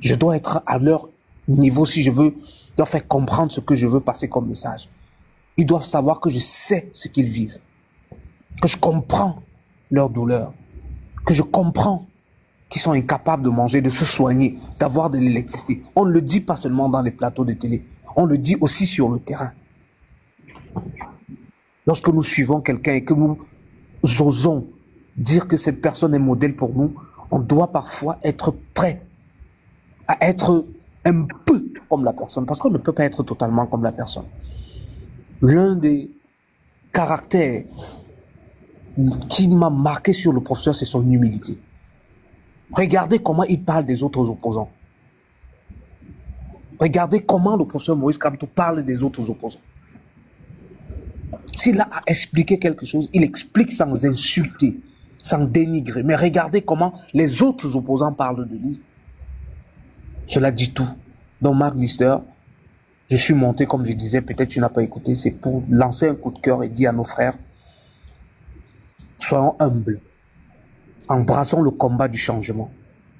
Je dois être à leur niveau si je veux leur faire comprendre ce que je veux passer comme message. Ils doivent savoir que je sais ce qu'ils vivent, que je comprends leur douleur, que je comprends qu'ils sont incapables de manger, de se soigner, d'avoir de l'électricité. On ne le dit pas seulement dans les plateaux de télé, on le dit aussi sur le terrain. Lorsque nous suivons quelqu'un et que nous osons dire que cette personne est modèle pour nous, on doit parfois être prêt à être un peu comme la personne, parce qu'on ne peut pas être totalement comme la personne. L'un des caractères qui m'a marqué sur le professeur, c'est son humilité. Regardez comment il parle des autres opposants. Regardez comment le professeur Maurice Kamto parle des autres opposants. S'il a à expliquer quelque chose, il explique sans insulter, sans dénigrer. Mais regardez comment les autres opposants parlent de lui. Cela dit tout. Donc Mark Lister, je suis monté, comme je disais, peut-être tu n'as pas écouté, c'est pour lancer un coup de cœur et dire à nos frères, soyons humbles, embrassons le combat du changement.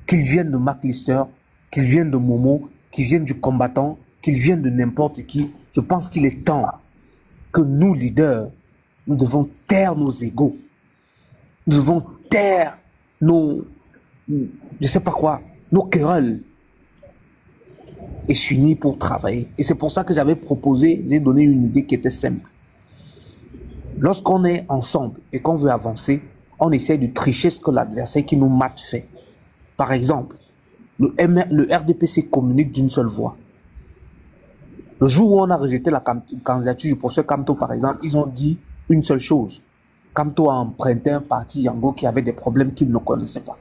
Qu'ils viennent de Mark Lister, qu'ils viennent de Momo, qu'ils viennent du combattant, qu'ils viennent de n'importe qui, je pense qu'il est temps que nous, leaders, nous devons taire nos égos. Nous devons taire nos, je sais pas quoi, nos querelles et s'unir pour travailler. Et c'est pour ça que j'avais proposé, j'ai donné une idée qui était simple. Lorsqu'on est ensemble et qu'on veut avancer, on essaie de tricher ce que l'adversaire qui nous mate fait. Par exemple, le RDPC communique d'une seule voix. Le jour où on a rejeté la candidature du professeur Kamto, par exemple, ils ont dit une seule chose. Kamto a emprunté un parti Yango qui avait des problèmes qu'il ne connaissait pas.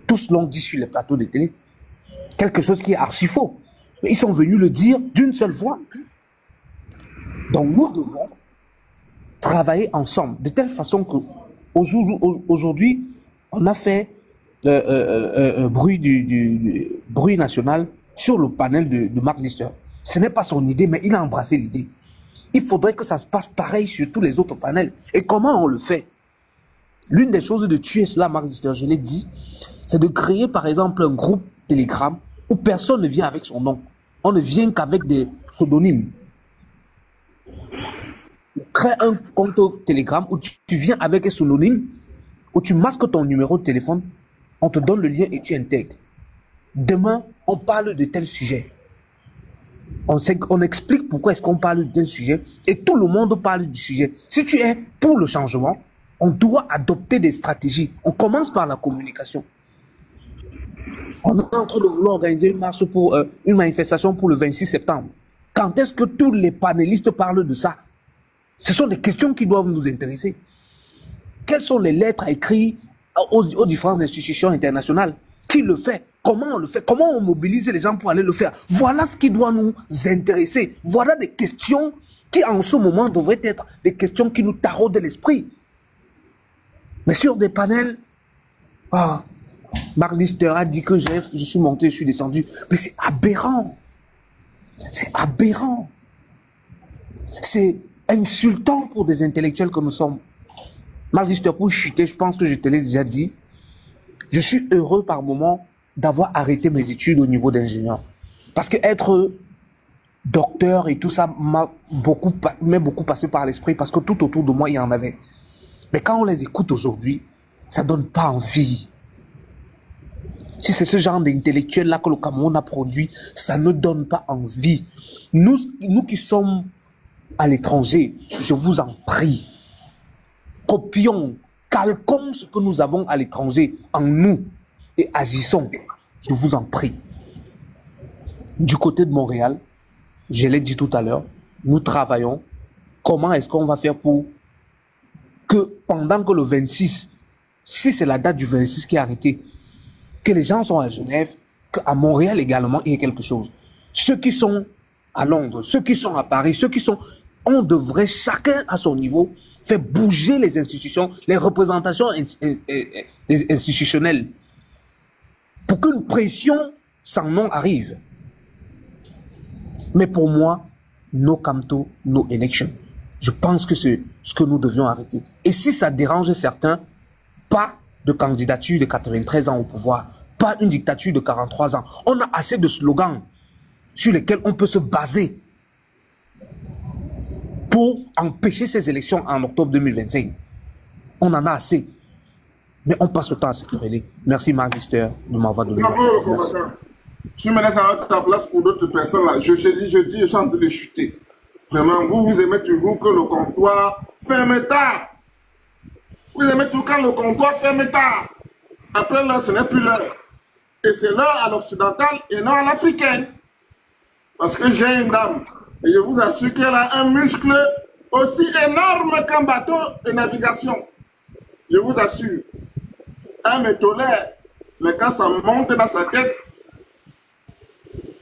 Tous l'ont dit sur les plateaux de télé. Quelque chose qui est archi faux. Mais ils sont venus le dire d'une seule voix. Donc nous devons travailler ensemble de telle façon que aujourd'hui, on a fait bruit national sur le panel de Mark Lister. Ce n'est pas son idée, mais il a embrassé l'idée. Il faudrait que ça se passe pareil sur tous les autres panels. Et comment on le fait? L'une des choses de tuer cela, Mark Lister, je l'ai dit, c'est de créer par exemple un groupe Telegram où personne ne vient avec son nom. On ne vient qu'avec des pseudonymes. Crée un compte Telegram où tu viens avec un pseudonyme, où tu masques ton numéro de téléphone, on te donne le lien et tu intègres. Demain, on parle de tel sujet. On explique pourquoi est-ce qu'on parle de tel sujet et tout le monde parle du sujet. Si tu es pour le changement, on doit adopter des stratégies. On commence par la communication. On est en train de vouloir organiser une marche pour une manifestation pour le 26 septembre. Quand est-ce que tous les panélistes parlent de ça? Ce sont des questions qui doivent nous intéresser. Quelles sont les lettres écrites aux différentes institutions internationales? Qui le fait? Comment on le fait? Comment on mobilise les gens pour aller le faire? Voilà ce qui doit nous intéresser. Voilà des questions qui, en ce moment, devraient être des questions qui nous taraudent l'esprit. Mais sur des panels, Mark Lister a dit que je suis monté, je suis descendu. Mais c'est aberrant. C'est aberrant. C'est insultant pour des intellectuels que nous sommes. Mark Lister, pour chuter, je pense que je te l'ai déjà dit, je suis heureux par moment d'avoir arrêté mes études au niveau d'ingénieur. Parce que être docteur et tout ça m'a beaucoup passé par l'esprit parce que tout autour de moi, il y en avait. Mais quand on les écoute aujourd'hui, ça donne pas envie. Si c'est ce genre d'intellectuel-là que le Cameroun a produit, ça ne donne pas envie. Nous qui sommes à l'étranger, je vous en prie, copions, calquons ce que nous avons à l'étranger en nous et agissons, je vous en prie. Du côté de Montréal, je l'ai dit tout à l'heure, nous travaillons. Comment est-ce qu'on va faire pour que pendant que le 26, si c'est la date du 26 qui est arrêtée, que les gens sont à Genève, qu'à Montréal également, il y ait quelque chose. Ceux qui sont à Londres, ceux qui sont à Paris, ceux qui sont... On devrait, chacun à son niveau, faire bouger les institutions, les représentations institutionnelles, pour qu'une pression sans nom arrive. Mais pour moi, no Kamto, no election. Je pense que c'est ce que nous devions arrêter. Et si ça dérange certains, pas de candidature de 93 ans au pouvoir, pas une dictature de 43 ans. On a assez de slogans sur lesquels on peut se baser pour empêcher ces élections en octobre 2025. On en a assez. Mais on passe le temps à se quereller. Merci, Mark Lister, de m'avoir donné. Tu me laisses à ta place pour d'autres personnes là. Je dis, je suis en train de chuter. Vraiment, vous aimez toujours que le comptoir ferme tard. Vous aimez toujours quand le comptoir ferme tard. Après l'heure, ce n'est plus l'heure. Et c'est l'heure à l'occidental et non à l'africaine. Parce que j'ai une dame. Et je vous assure qu'elle a un muscle aussi énorme qu'un bateau de navigation. Je vous assure. Elle me tolère. Mais quand ça monte dans sa tête,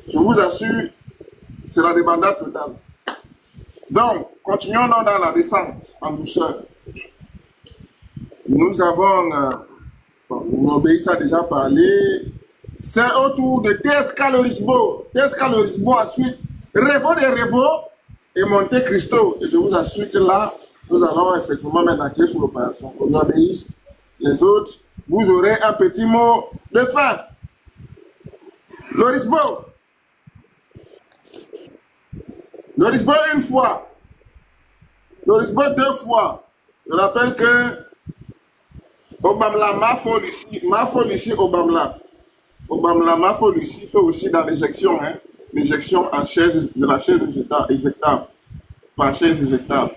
je vous assure, c'est la débandade totale. Donc, continuons dans la descente, en douceur. Nous avons, Obéis a déjà parlé, c'est autour de TSK Lorisbo. TSK Lorisbo ensuite, Revo de Revo et Monte Cristo. Et je vous assure que là, nous allons effectivement mettre la clé sur l'opération. Obéis, les autres, vous aurez un petit mot de fin. Lorisbo. Lorisbo une fois. Lorisbo 2 fois. Je rappelle que Obamla, ma folie ici, Obamla. Obamla, ma folie ici fait aussi dans l'éjection, hein. L'éjection en chaise, de la chaise éjectable. Par chaise éjectable.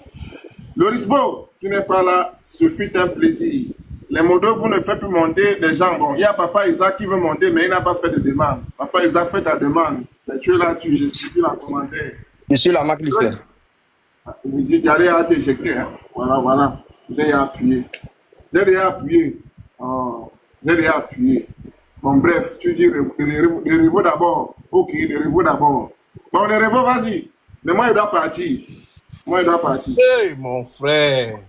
Lorisbo, tu n'es pas là, ce fut un plaisir. Les modos, vous ne faites plus monter des gens. Bon, il y a Papa Isaac qui veut monter, mais il n'a pas fait de demande. Papa Isaac fait ta demande. Mais tu es là, tu gesticules en commentaire. Je suis la McLister. Il me dit d'aller à t'éjecter. Hein. Voilà, voilà. J'ai appuyé. J'ai appuyé. Oh, j'ai appuyé. Bon, bref, tu dis les rivaux d'abord. Ok, les rivaux d'abord. Bon, les rivaux, vas-y. Mais moi, il doit partir. Moi, il doit partir. Hey, mon frère.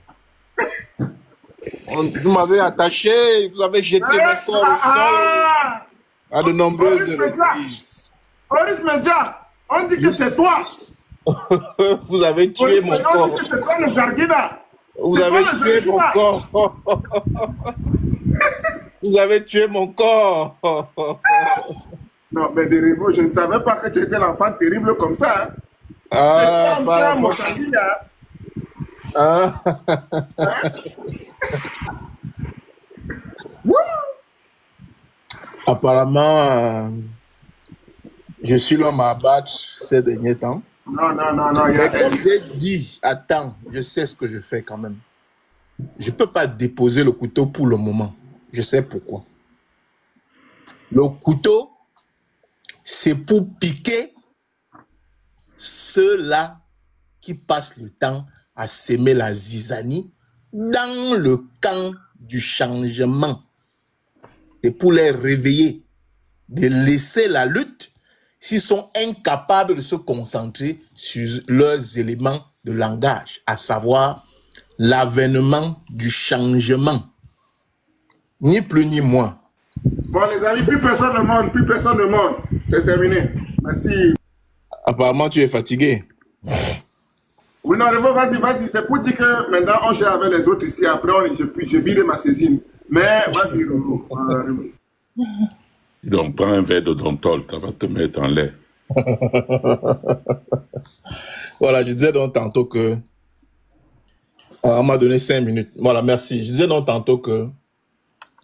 Vous m'avez attaché, vous avez jeté mon corps au sol à de nombreuses reprises. Boris Media, on dit que c'est toi. Vous avez tué mon corps. C'est toi le jardina. Vous avez tué mon corps. Vous avez tué mon corps. Non, mais des rivaux, je ne savais pas que tu étais l'enfant terrible comme ça. Hein. Ah, mon jardina. Ah. Apparemment, je suis l'homme à abattre ces derniers temps. Non. Mais comme j'ai dit, attends, je sais ce que je fais quand même. Je ne peux pas déposer le couteau pour le moment. Je sais pourquoi. Le couteau, c'est pour piquer ceux-là qui passent le temps à s'aimer la zizanie dans le camp du changement. C'est pour les réveiller, de laisser la lutte s'ils sont incapables de se concentrer sur leurs éléments de langage, à savoir l'avènement du changement. Ni plus ni moins. Bon les amis, plus personne ne monte, plus personne ne monte. C'est terminé. Merci. Apparemment, tu es fatigué. Oui, non, vas-y. C'est pour dire que maintenant, on gère avec les autres ici. Après, je vide ma saisine. Mais vas-y, Roro. Donc, prends un verre de Dontol, ça va te mettre en l'air. Voilà, je disais donc tantôt que... on m'a donné 5 minutes. Voilà, merci. Je disais donc tantôt que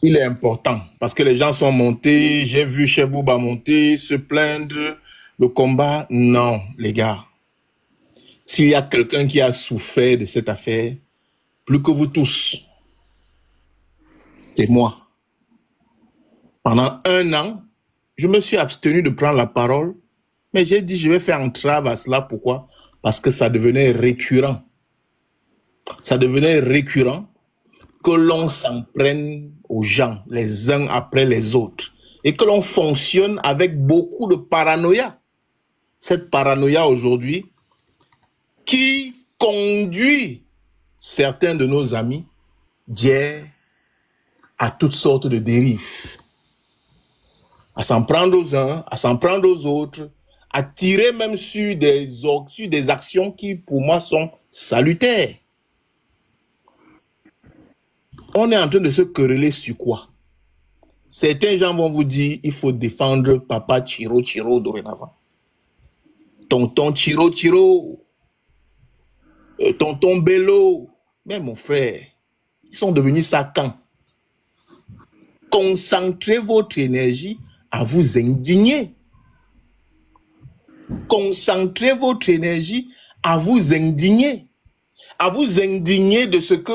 il est important parce que les gens sont montés. J'ai vu Chef Bouba monter, se plaindre, le combat. Non, les gars. S'il y a quelqu'un qui a souffert de cette affaire, plus que vous tous, c'est moi. Pendant 1 an, je me suis abstenu de prendre la parole, mais j'ai dit je vais faire entrave à cela. Pourquoi? Parce que ça devenait récurrent. Ça devenait récurrent que l'on s'en prenne aux gens, les uns après les autres, et que l'on fonctionne avec beaucoup de paranoïa. Cette paranoïa aujourd'hui qui conduit certains de nos amis d'hier à toutes sortes de dérives. À s'en prendre aux uns, à s'en prendre aux autres, à tirer même sur des actions qui, pour moi, sont salutaires. On est en train de se quereller sur quoi? Certains gens vont vous dire il faut défendre Papa Chiro dorénavant. Tonton Chiro, Tonton Bello. Mais mon frère, ils sont devenus ça quand? Concentrez votre énergie à vous indigner. Concentrez votre énergie à vous indigner. À vous indigner de ce que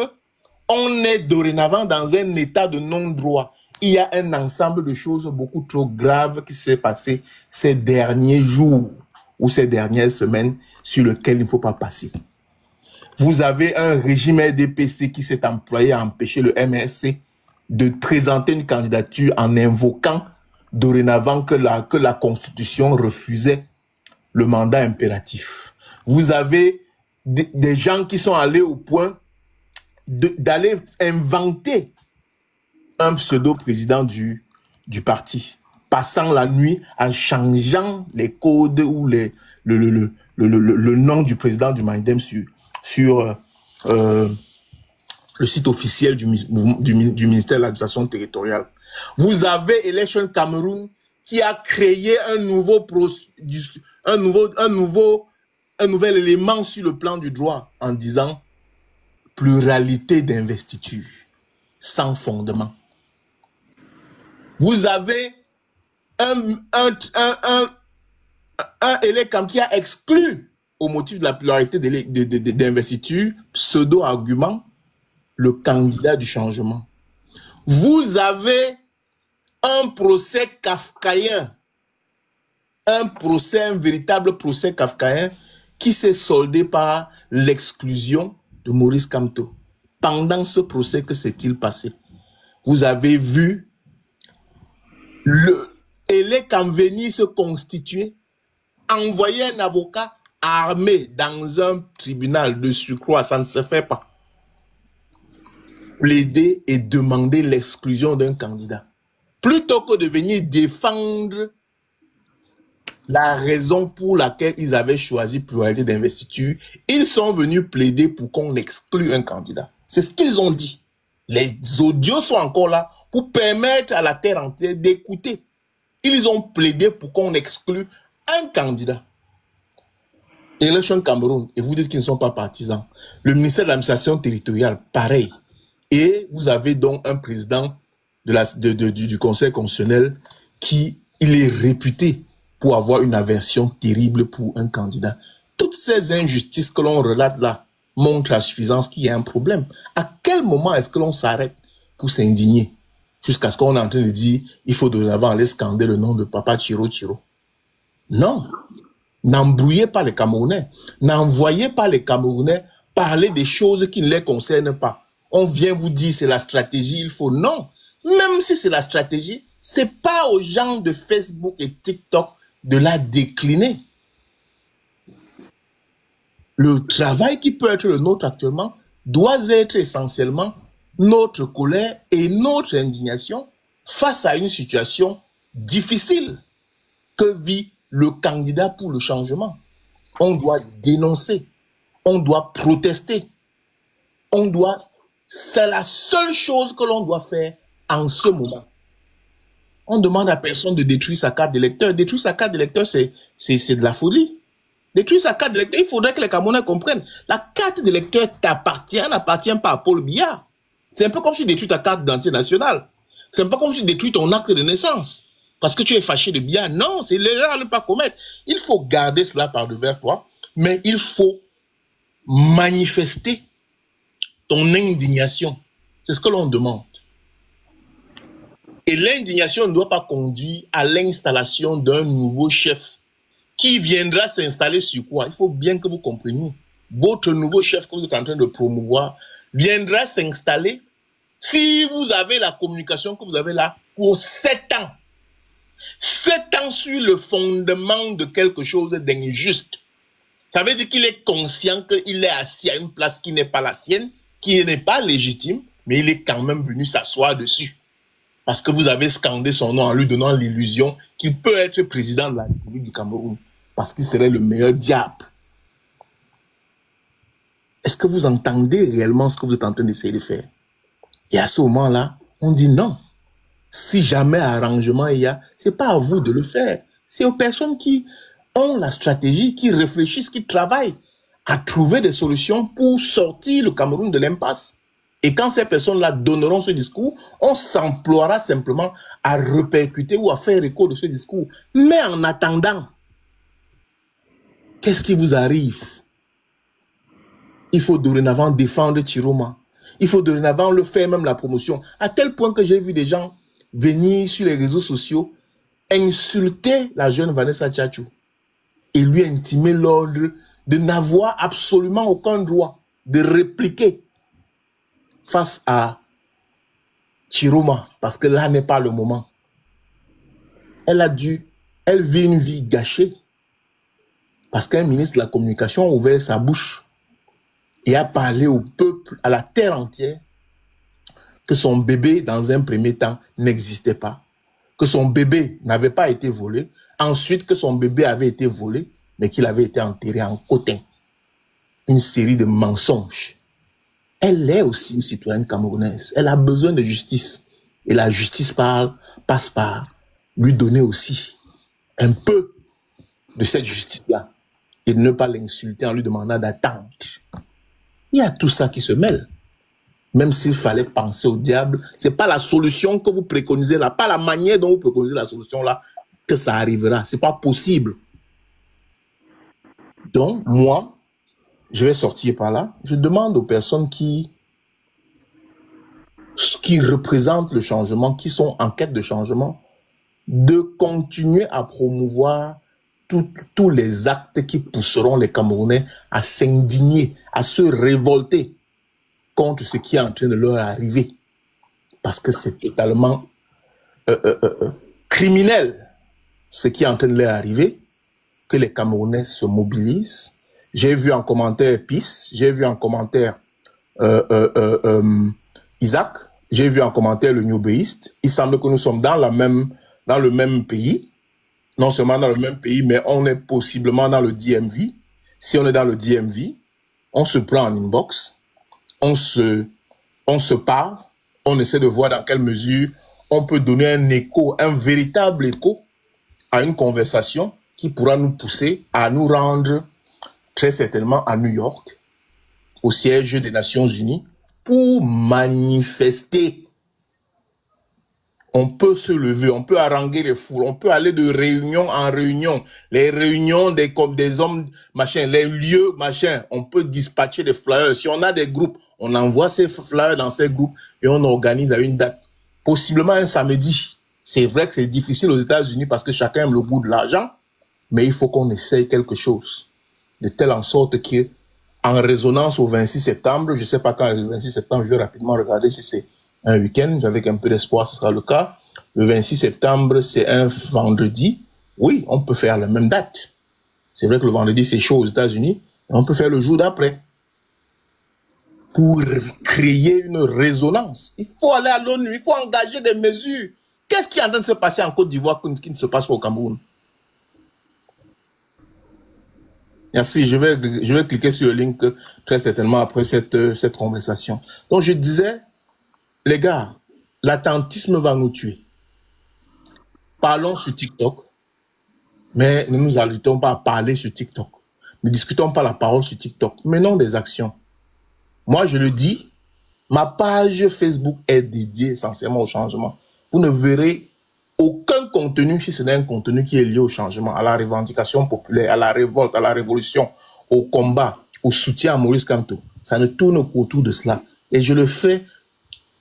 on est dorénavant dans un état de non-droit. Il y a un ensemble de choses beaucoup trop graves qui s'est passé ces derniers jours ou ces dernières semaines sur lesquelles il ne faut pas passer. Vous avez un régime RDPC qui s'est employé à empêcher le MRC de présenter une candidature en invoquant dorénavant que la Constitution refusait le mandat impératif. Vous avez des gens qui sont allés au point d'aller inventer un pseudo-président du parti, passant la nuit en changeant les codes ou le nom du président du Mindem sur le site officiel du ministère de l'administration territoriale. Vous avez Election Cameroun qui a créé un nouvel élément sur le plan du droit en disant pluralité d'investiture sans fondement. Vous avez un électeur qui a exclu au motif de la pluralité d'investiture, pseudo-argument, le candidat du changement. Vous avez un procès kafkaïen, un véritable procès kafkaïen qui s'est soldé par l'exclusion de Maurice Kamto. Pendant ce procès, que s'est-il passé? Vous avez vu Elé Kamveni se constituer, envoyer un avocat armé dans un tribunal de surcroît, ça ne se fait pas. Plaider et demander l'exclusion d'un candidat. Plutôt que de venir défendre la raison pour laquelle ils avaient choisi pluralité d'investiture, ils sont venus plaider pour qu'on exclue un candidat. C'est ce qu'ils ont dit. Les audios sont encore là pour permettre à la terre entière d'écouter. Ils ont plaidé pour qu'on exclue un candidat. Élection Cameroun, et vous dites qu'ils ne sont pas partisans. Le ministère de l'administration territoriale, pareil. Et vous avez donc un président du Conseil constitutionnel qui il est réputé pour avoir une aversion terrible pour un candidat. Toutes ces injustices que l'on relate là montrent à suffisance qu'il y a un problème. À quel moment est-ce que l'on s'arrête pour s'indigner jusqu'à ce qu'on est en train de dire il faut de l'avant aller scander le nom de Papa Chiro Chiro? Non. N'embrouillez pas les Camerounais. N'envoyez pas les Camerounais parler des choses qui ne les concernent pas. On vient vous dire c'est la stratégie, il faut. Non. Même si c'est la stratégie, c'est pas aux gens de Facebook et TikTok de la décliner. Le travail qui peut être le nôtre actuellement doit être essentiellement notre colère et notre indignation face à une situation difficile que vit le candidat pour le changement. On doit dénoncer, on doit protester, c'est la seule chose que l'on doit faire en ce moment. On demande à personne de détruire sa carte d'électeur. Détruire sa carte d'électeur, c'est de la folie. Détruire sa carte d'électeur, il faudrait que les Camerounais comprennent. La carte d'électeur t'appartient, n'appartient pas à Paul Biya. C'est un peu comme si tu détruis ta carte d'identité nationale. C'est un peu comme si tu détruis ton acte de naissance. Parce que tu es fâché de Biya. Non, c'est l'erreur à ne pas commettre. Il faut garder cela par-devers toi, mais il faut manifester ton indignation. C'est ce que l'on demande. Et l'indignation ne doit pas conduire à l'installation d'un nouveau chef qui viendra s'installer sur quoi? Il faut bien que vous compreniez. Votre nouveau chef que vous êtes en train de promouvoir viendra s'installer si vous avez la communication que vous avez là pour 7 ans. 7 ans sur le fondement de quelque chose d'injuste. Ça veut dire qu'il est conscient qu'il est assis à une place qui n'est pas la sienne, qui n'est pas légitime, mais il est quand même venu s'asseoir dessus. Parce que vous avez scandé son nom en lui donnant l'illusion qu'il peut être président de la République du Cameroun. Parce qu'il serait le meilleur diable. Est-ce que vous entendez réellement ce que vous êtes en train d'essayer de faire? Et à ce moment-là, on dit non. Si jamais arrangement il y a, ce n'est pas à vous de le faire. C'est aux personnes qui ont la stratégie, qui réfléchissent, qui travaillent à trouver des solutions pour sortir le Cameroun de l'impasse. Et quand ces personnes-là donneront ce discours, on s'emploiera simplement à répercuter ou à faire écho de ce discours. Mais en attendant, qu'est-ce qui vous arrive? Il faut dorénavant défendre Chiroma. Il faut dorénavant le faire même la promotion. À tel point que j'ai vu des gens venir sur les réseaux sociaux insulter la jeune Vanessa Tchatchou et lui intimer l'ordre de n'avoir absolument aucun droit de répliquer face à Chiroma, parce que là n'est pas le moment. Elle vit une vie gâchée, parce qu'un ministre de la communication a ouvert sa bouche et a parlé au peuple, à la terre entière, que son bébé, dans un premier temps, n'existait pas, que son bébé n'avait pas été volé, ensuite que son bébé avait été volé, mais qu'il avait été enterré en Cotin. Une série de mensonges. Elle est aussi une citoyenne camerounaise. Elle a besoin de justice. Et la justice passe par lui donner aussi un peu de cette justice-là. Et ne pas l'insulter en lui demandant d'attendre. Il y a tout ça qui se mêle. Même s'il fallait penser au diable, ce n'est pas la solution que vous préconisez là, pas la manière dont vous préconisez la solution là, que ça arrivera. Ce n'est pas possible. Donc, moi, je vais sortir par là. Je demande aux personnes qui représentent le changement, qui sont en quête de changement, de continuer à promouvoir tous les actes qui pousseront les Camerounais à s'indigner, à se révolter contre ce qui est en train de leur arriver. Parce que c'est totalement criminel ce qui est en train de leur arriver, que les Camerounais se mobilisent. J'ai vu en commentaire PIS, j'ai vu en commentaire Isaac, j'ai vu en commentaire le New Beist. Il semble que nous sommes dans le même pays. Non seulement dans le même pays, mais on est possiblement dans le DMV. Si on est dans le DMV, on se prend en inbox, on se parle, on essaie de voir dans quelle mesure on peut donner un écho, un véritable écho à une conversation qui pourra nous pousser à nous rendre très certainement à New York, au siège des Nations Unies, pour manifester. On peut se lever, on peut haranguer les foules, on peut aller de réunion en réunion, les réunions comme des hommes, machin, les lieux, machin, on peut dispatcher des flyers. Si on a des groupes, on envoie ces flyers dans ces groupes et on organise à une date, possiblement un samedi. C'est vrai que c'est difficile aux États-Unis parce que chacun aime le goût de l'argent, mais il faut qu'on essaye quelque chose, de telle en sorte que, en résonance au 26 septembre, je ne sais pas quand le 26 septembre, je vais rapidement regarder si c'est un week-end, avec un peu d'espoir, ce sera le cas. Le 26 septembre, c'est un vendredi. Oui, on peut faire la même date. C'est vrai que le vendredi, c'est chaud aux États-Unis, mais on peut faire le jour d'après. Pour créer une résonance. Il faut aller à l'ONU, il faut engager des mesures. Qu'est-ce qui est en train de se passer en Côte d'Ivoire qui ne se passe pas au Cameroun? Merci, je vais cliquer sur le link très certainement après cette conversation. Donc je disais, les gars, l'attentisme va nous tuer. Parlons sur TikTok, mais ne nous arrêtons pas à parler sur TikTok. Ne discutons pas la parole sur TikTok. Menons des actions. Moi, je le dis, ma page Facebook est dédiée essentiellement au changement. Vous ne verrez aucun contenu, si ce n'est un contenu qui est lié au changement, à la revendication populaire, à la révolte, à la révolution, au combat, au soutien à Maurice Kamto. Ça ne tourne qu'autour de cela. Et je le fais,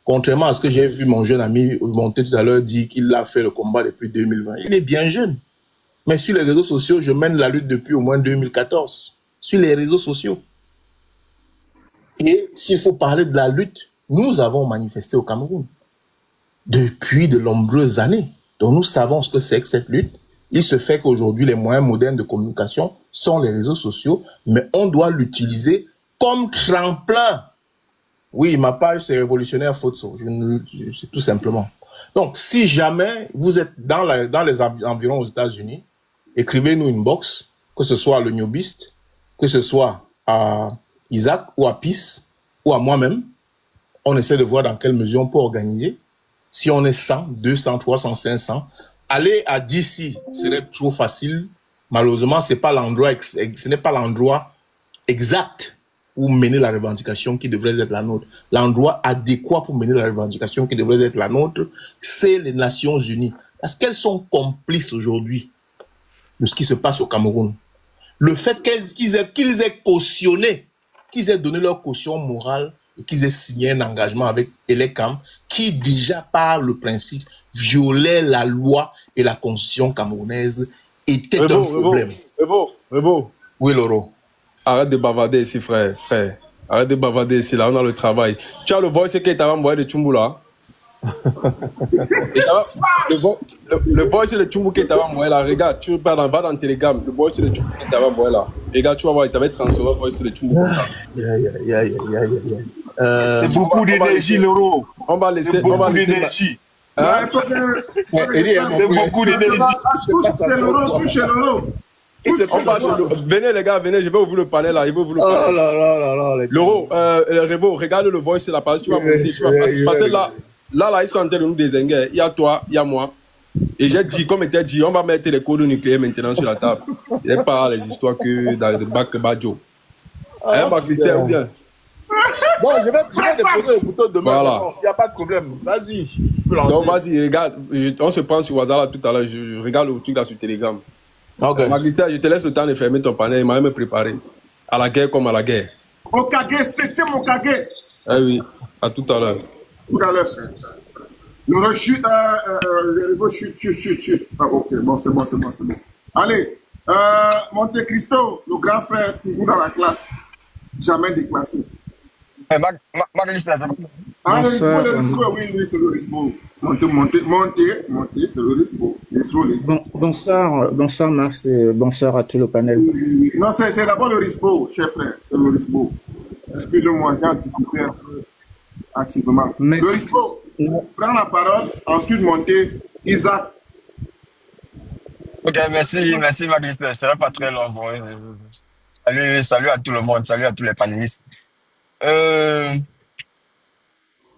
contrairement à ce que j'ai vu mon jeune ami monter tout à l'heure dire qu'il a fait le combat depuis 2020. Il est bien jeune. Mais sur les réseaux sociaux, je mène la lutte depuis au moins 2014. Sur les réseaux sociaux. Et s'il faut parler de la lutte, nous avons manifesté au Cameroun depuis de nombreuses années. Donc nous savons ce que c'est que cette lutte. Il se fait qu'aujourd'hui, les moyens modernes de communication sont les réseaux sociaux, mais on doit l'utiliser comme tremplin. Oui, ma page, c'est Révolutionnaire Fotso. C'est tout simplement. Donc, si jamais vous êtes dans les environs aux États-Unis, écrivez-nous une box, que ce soit à le New Beast, que ce soit à Isaac ou à PIS ou à moi-même. On essaie de voir dans quelle mesure on peut organiser. Si on est 100, 200, 300, 500, aller à DC serait trop facile. Malheureusement, ce n'est pas l'endroit exact pour mener la revendication qui devrait être la nôtre. L'endroit adéquat pour mener la revendication qui devrait être la nôtre, c'est les Nations Unies. Parce qu'elles sont complices aujourd'hui de ce qui se passe au Cameroun. Le fait qu'ils aient cautionné, qu'ils aient donné leur caution morale et qu'ils aient signé un engagement avec Elecam, qui déjà par le principe violait la loi et la constitution camerounaise, était un problème. Revo. Oui, Loro. Arrête de bavarder ici, frère. Arrête de bavarder ici, là, on a le travail. Tu as le voice qui t'a envoyé de Tchumbu, là. Le voice de Tchumbu qui t'a envoyé, là. Regarde, tu va dans Telegram. Le voice de Tchumbu qui t'a envoyé, là. Regarde, tu vas voir, il t'avait transféré le voice de Tchumbu comme ça. C'est beaucoup d'énergie, Loro. On va laisser. C'est beaucoup d'énergie. C'est beaucoup d'énergie. Touchez Loro. Venez les gars, venez, je vais ouvrir le panel là, il va ouvrir le panel. Oh là là là là. Loro, Revo, regarde le voice sur la page, tu vas monter, tu vas passer. Parce que là, ils sont en train de nous désinguer. Il y a toi, il y a moi. Et j'ai dit, comme était dit, on va mettre les codes nucléaires maintenant sur la table. Il n'y a pas les histoires que dans le bac Badjo. Hein, Christelle, bien. Bon, je vais déposer le bouton demain. Voilà. Il n'y a pas de problème. Vas-y. Donc, vas-y, regarde. On se prend sur WhatsApp là tout à l'heure. Je regarde le truc là sur Telegram. Ok. Magistère, je te laisse le temps de fermer ton panel. Il m'a même préparé. À la guerre comme à la guerre. Okage, septième Okage. Ah oui, à tout à l'heure. Tout à l'heure, frère. Le rechute, le riveau chute. Ah, ok, bon, c'est bon. Allez, Monte Cristo, le grand frère, toujours dans la classe. Jamais déclassé. Ah, le rispo, oui, c'est le rispo. Monte, c'est le rispo. Désolé. Bonsoir Max et bonsoir à tout le panel. Non, c'est d'abord le rispo, cher frère, c'est le rispo. Excusez-moi, j'ai anticipé un peu activement. Le rispo, prends la parole, ensuite monter Isaac. Ok, merci Magistère, ce sera pas très long. Bon, salut à tout le monde, salut à tous les panélistes. Je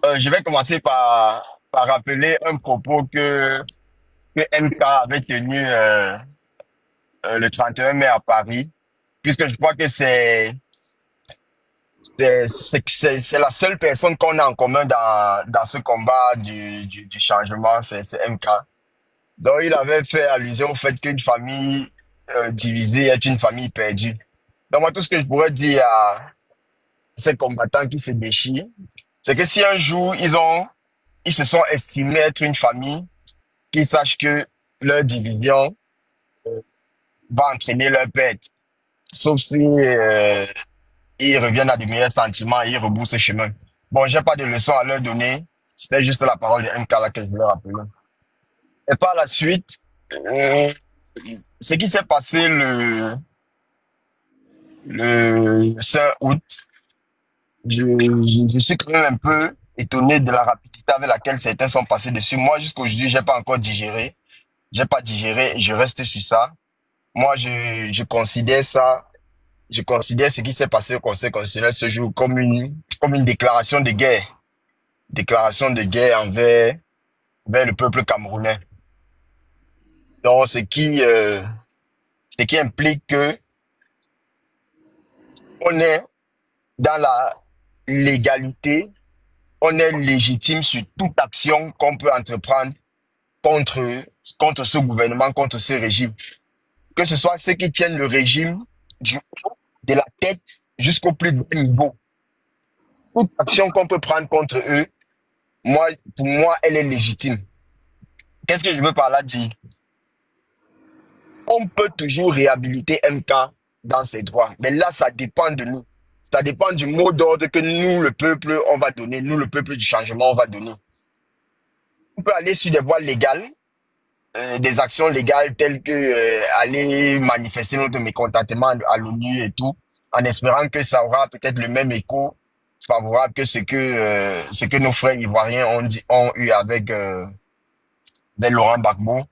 vais commencer par rappeler un propos que MK avait tenu le 31 mai à Paris, puisque je crois que c'est la seule personne qu'on a en commun dans ce combat du changement, c'est MK. Donc il avait fait allusion au fait qu'une famille divisée est une famille perdue. Donc moi, tout ce que je pourrais dire à ces combattants qui se déchirent, c'est que si un jour ils se sont estimés être une famille, qu'ils sachent que leur division va entraîner leur perte. Sauf si ils reviennent à de meilleurs sentiments et ils rebroussent chemin. Bon, j'ai pas de leçon à leur donner. C'était juste la parole de MK là que je voulais rappeler. Et par la suite, ce qui s'est passé le 5 août, je suis quand même un peu étonné de la rapidité avec laquelle certains sont passés dessus. Moi, jusqu'aujourd'hui, j'ai pas encore digéré. J'ai pas digéré et je reste sur ça. Moi, je considère ce qui s'est passé au Conseil constitutionnel ce jour comme une déclaration de guerre. Déclaration de guerre envers le peuple camerounais. Donc, ce qui implique que on est dans la légalité, on est légitime sur toute action qu'on peut entreprendre contre ce gouvernement, contre ce régime. Que ce soit ceux qui tiennent le régime du haut, de la tête jusqu'au plus bas niveau. Toute action qu'on peut prendre contre eux, pour moi, elle est légitime. Qu'est-ce que je veux par là dire? On peut toujours réhabiliter MK dans ses droits, mais là, ça dépend de nous. Ça dépend du mot d'ordre que nous, le peuple, on va donner. Nous, le peuple du changement, on va donner. On peut aller sur des voies légales, des actions légales telles que aller manifester notre mécontentement à l'ONU et tout, en espérant que ça aura peut-être le même écho favorable que ce que nos frères ivoiriens ont eu avec Laurent Gbagbo.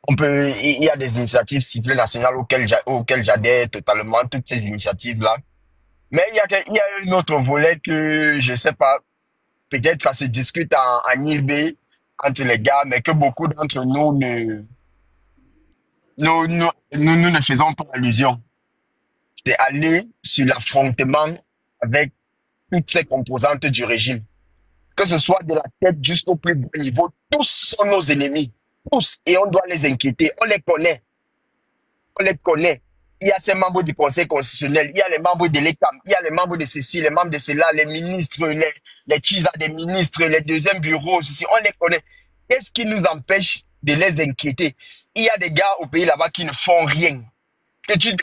Il y a des initiatives civiles nationales auxquelles j'adhère totalement, toutes ces initiatives-là. Mais il y a un autre volet que je sais pas, peut-être ça se discute en IB entre les gars, mais que beaucoup d'entre nous ne faisons pas allusion. C'est aller sur l'affrontement avec toutes ces composantes du régime. Que ce soit de la tête jusqu'au plus bas niveau, tous sont nos ennemis. Tous. Et on doit les inquiéter. On les connaît. On les connaît. Il y a ces membres du Conseil constitutionnel, il y a les membres de l'État, il y a les membres de ceci, les membres de cela, les ministres, les TISA des ministres, les deuxièmes bureaux, ceci, on les connaît. Qu'est-ce qui nous empêche de les inquiéter? Il y a des gars au pays là-bas qui ne font rien. Si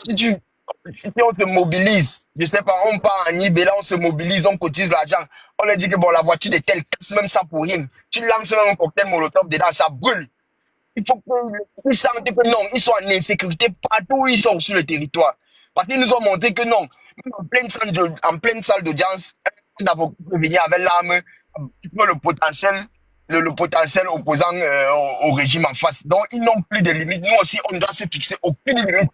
on se mobilise, je sais pas, on part en IB, là on se mobilise, on cotise l'argent, on leur dit que bon, la voiture de tel casse même ça pour rien. Tu lances même un cocktail molotov dedans, ça brûle. Il faut qu'ils sentent que non, ils sont en insécurité partout où ils sont sur le territoire. Parce qu'ils nous ont montré que non, même en pleine salle d'audience, un avocat peut venir avec l'arme, le potentiel opposant au régime en face. Donc, ils n'ont plus de limites. Nous aussi, on doit se fixer aucune limite.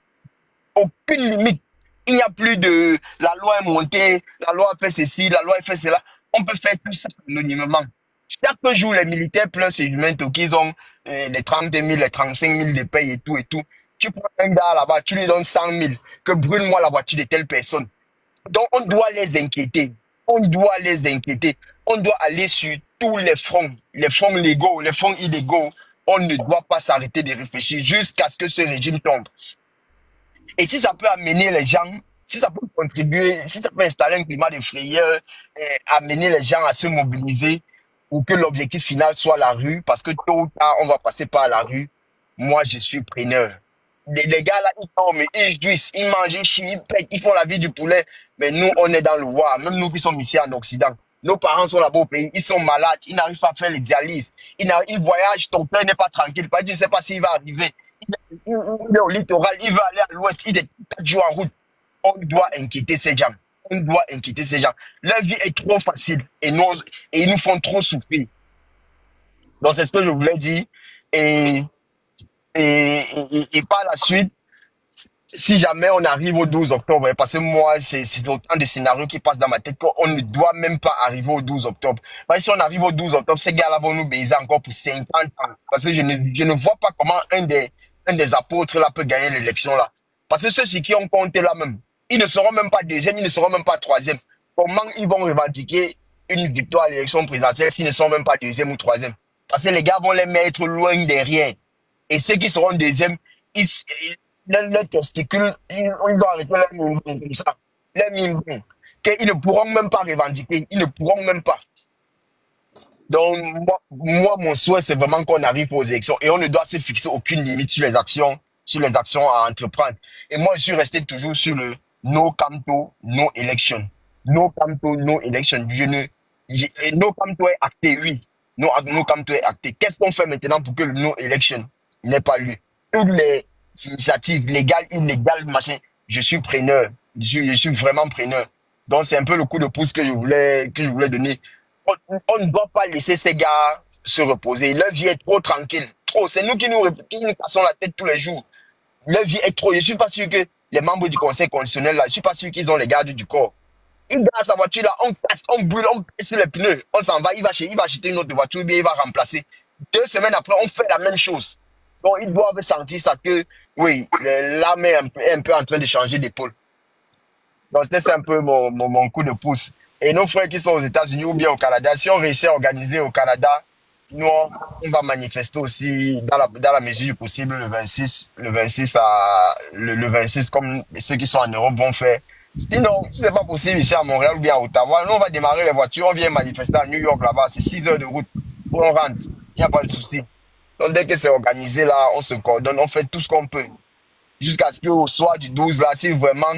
Aucune limite. Il n'y a plus de la loi est montée, la loi a fait ceci, la loi a fait cela. On peut faire tout ça anonymement. Chaque jour, les militaires pleurent sur humain qu'ils ont les 30 000, les 35 000 de paye et tout et tout. Tu prends un gars là-bas, tu lui donnes 100 000, que brûle-moi la voiture de telle personne. Donc, on doit les inquiéter. On doit les inquiéter. On doit aller sur tous les fronts légaux, les fronts illégaux. On ne doit pas s'arrêter de réfléchir jusqu'à ce que ce régime tombe. Et si ça peut amener les gens, si ça peut contribuer, si ça peut installer un climat de frayeur, amener les gens à se mobiliser pour que l'objectif final soit la rue, parce que tôt ou tard, on va passer par la rue, moi, je suis preneur. Les gars là, ils tombent, ils jouissent, ils mangent, ils chient, ils pètent, ils font la vie du poulet. Mais nous, on est dans le war, même nous qui sommes ici en Occident. Nos parents sont là-bas au pays, ils sont malades, ils n'arrivent pas à faire les dialyses. Ils voyagent, ton père n'est pas tranquille, parce que tu ne sais pas s'il va arriver. Il est au littoral, il va aller à l'ouest, il est 4 jours en route. On doit inquiéter ces gens. On doit inquiéter ces gens. Leur vie est trop facile et ils nous font trop souffrir. Donc c'est ce que je voulais dire. Et par la suite, si jamais on arrive au 12 octobre, parce que moi, c'est autant de scénarios qui passent dans ma tête qu'on ne doit même pas arriver au 12 octobre. Parce que si on arrive au 12 octobre, ces gars-là vont nous baiser encore pour 50 ans. Parce que je ne vois pas comment un des apôtres là peut gagner l'élection là. Parce que ceux qui ont compté là même, ils ne seront même pas deuxième, ils ne seront même pas troisième. Comment ils vont revendiquer une victoire à l'élection présidentielle s'ils ne sont même pas deuxième ou troisième? Parce que les gars vont les mettre loin derrière. Et ceux qui seront deuxième, leurs testicules, ils ont arrêté leur mime comme ça. Leur mime, qu'ils ne pourront même pas revendiquer. Ils ne pourront même pas. Donc, moi mon souhait, c'est vraiment qu'on arrive aux élections. Et on ne doit se fixer aucune limite sur les actions à entreprendre. Et moi, je suis resté toujours sur le no Camto, no election. No Camto, no election. No Camto est acté, oui. No Camto est acté. Qu'est-ce qu'on fait maintenant pour que le no election n'ait pas lieu? Toutes les initiatives légales, illégales, machin, je suis preneur. Je suis vraiment preneur. Donc, c'est un peu le coup de pouce que je voulais donner. On ne doit pas laisser ces gars se reposer. Leur vie est trop tranquille. Trop. C'est nous qui nous cassons la tête tous les jours. Leur vie est trop. Je ne suis pas sûr que les membres du conseil constitutionnel, là, je ne suis pas sûr qu'ils ont les gardes du corps. Il garde sa voiture, là, on casse, on brûle, on pèse les pneus. On s'en va, il va acheter une autre voiture, bien il va remplacer. 2 semaines après, on fait la même chose. Donc, ils doivent sentir ça que, oui, l'âme est un peu en train de changer d'épaule. Donc, c'est un peu mon coup de pouce. Et nos frères qui sont aux États-Unis ou bien au Canada, si on réussit à organiser au Canada, nous, on va manifester aussi dans la mesure du possible le 26 comme ceux qui sont en Europe vont faire. Sinon, si ce n'est pas possible ici à Montréal ou bien à Ottawa, nous, on va démarrer les voitures, on vient manifester à New York là-bas, c'est 6 heures de route, on rentre, il n'y a pas de souci. Donc, dès que c'est organisé là, on se coordonne, on fait tout ce qu'on peut. Jusqu'à ce qu'au soir du 12 là, si vraiment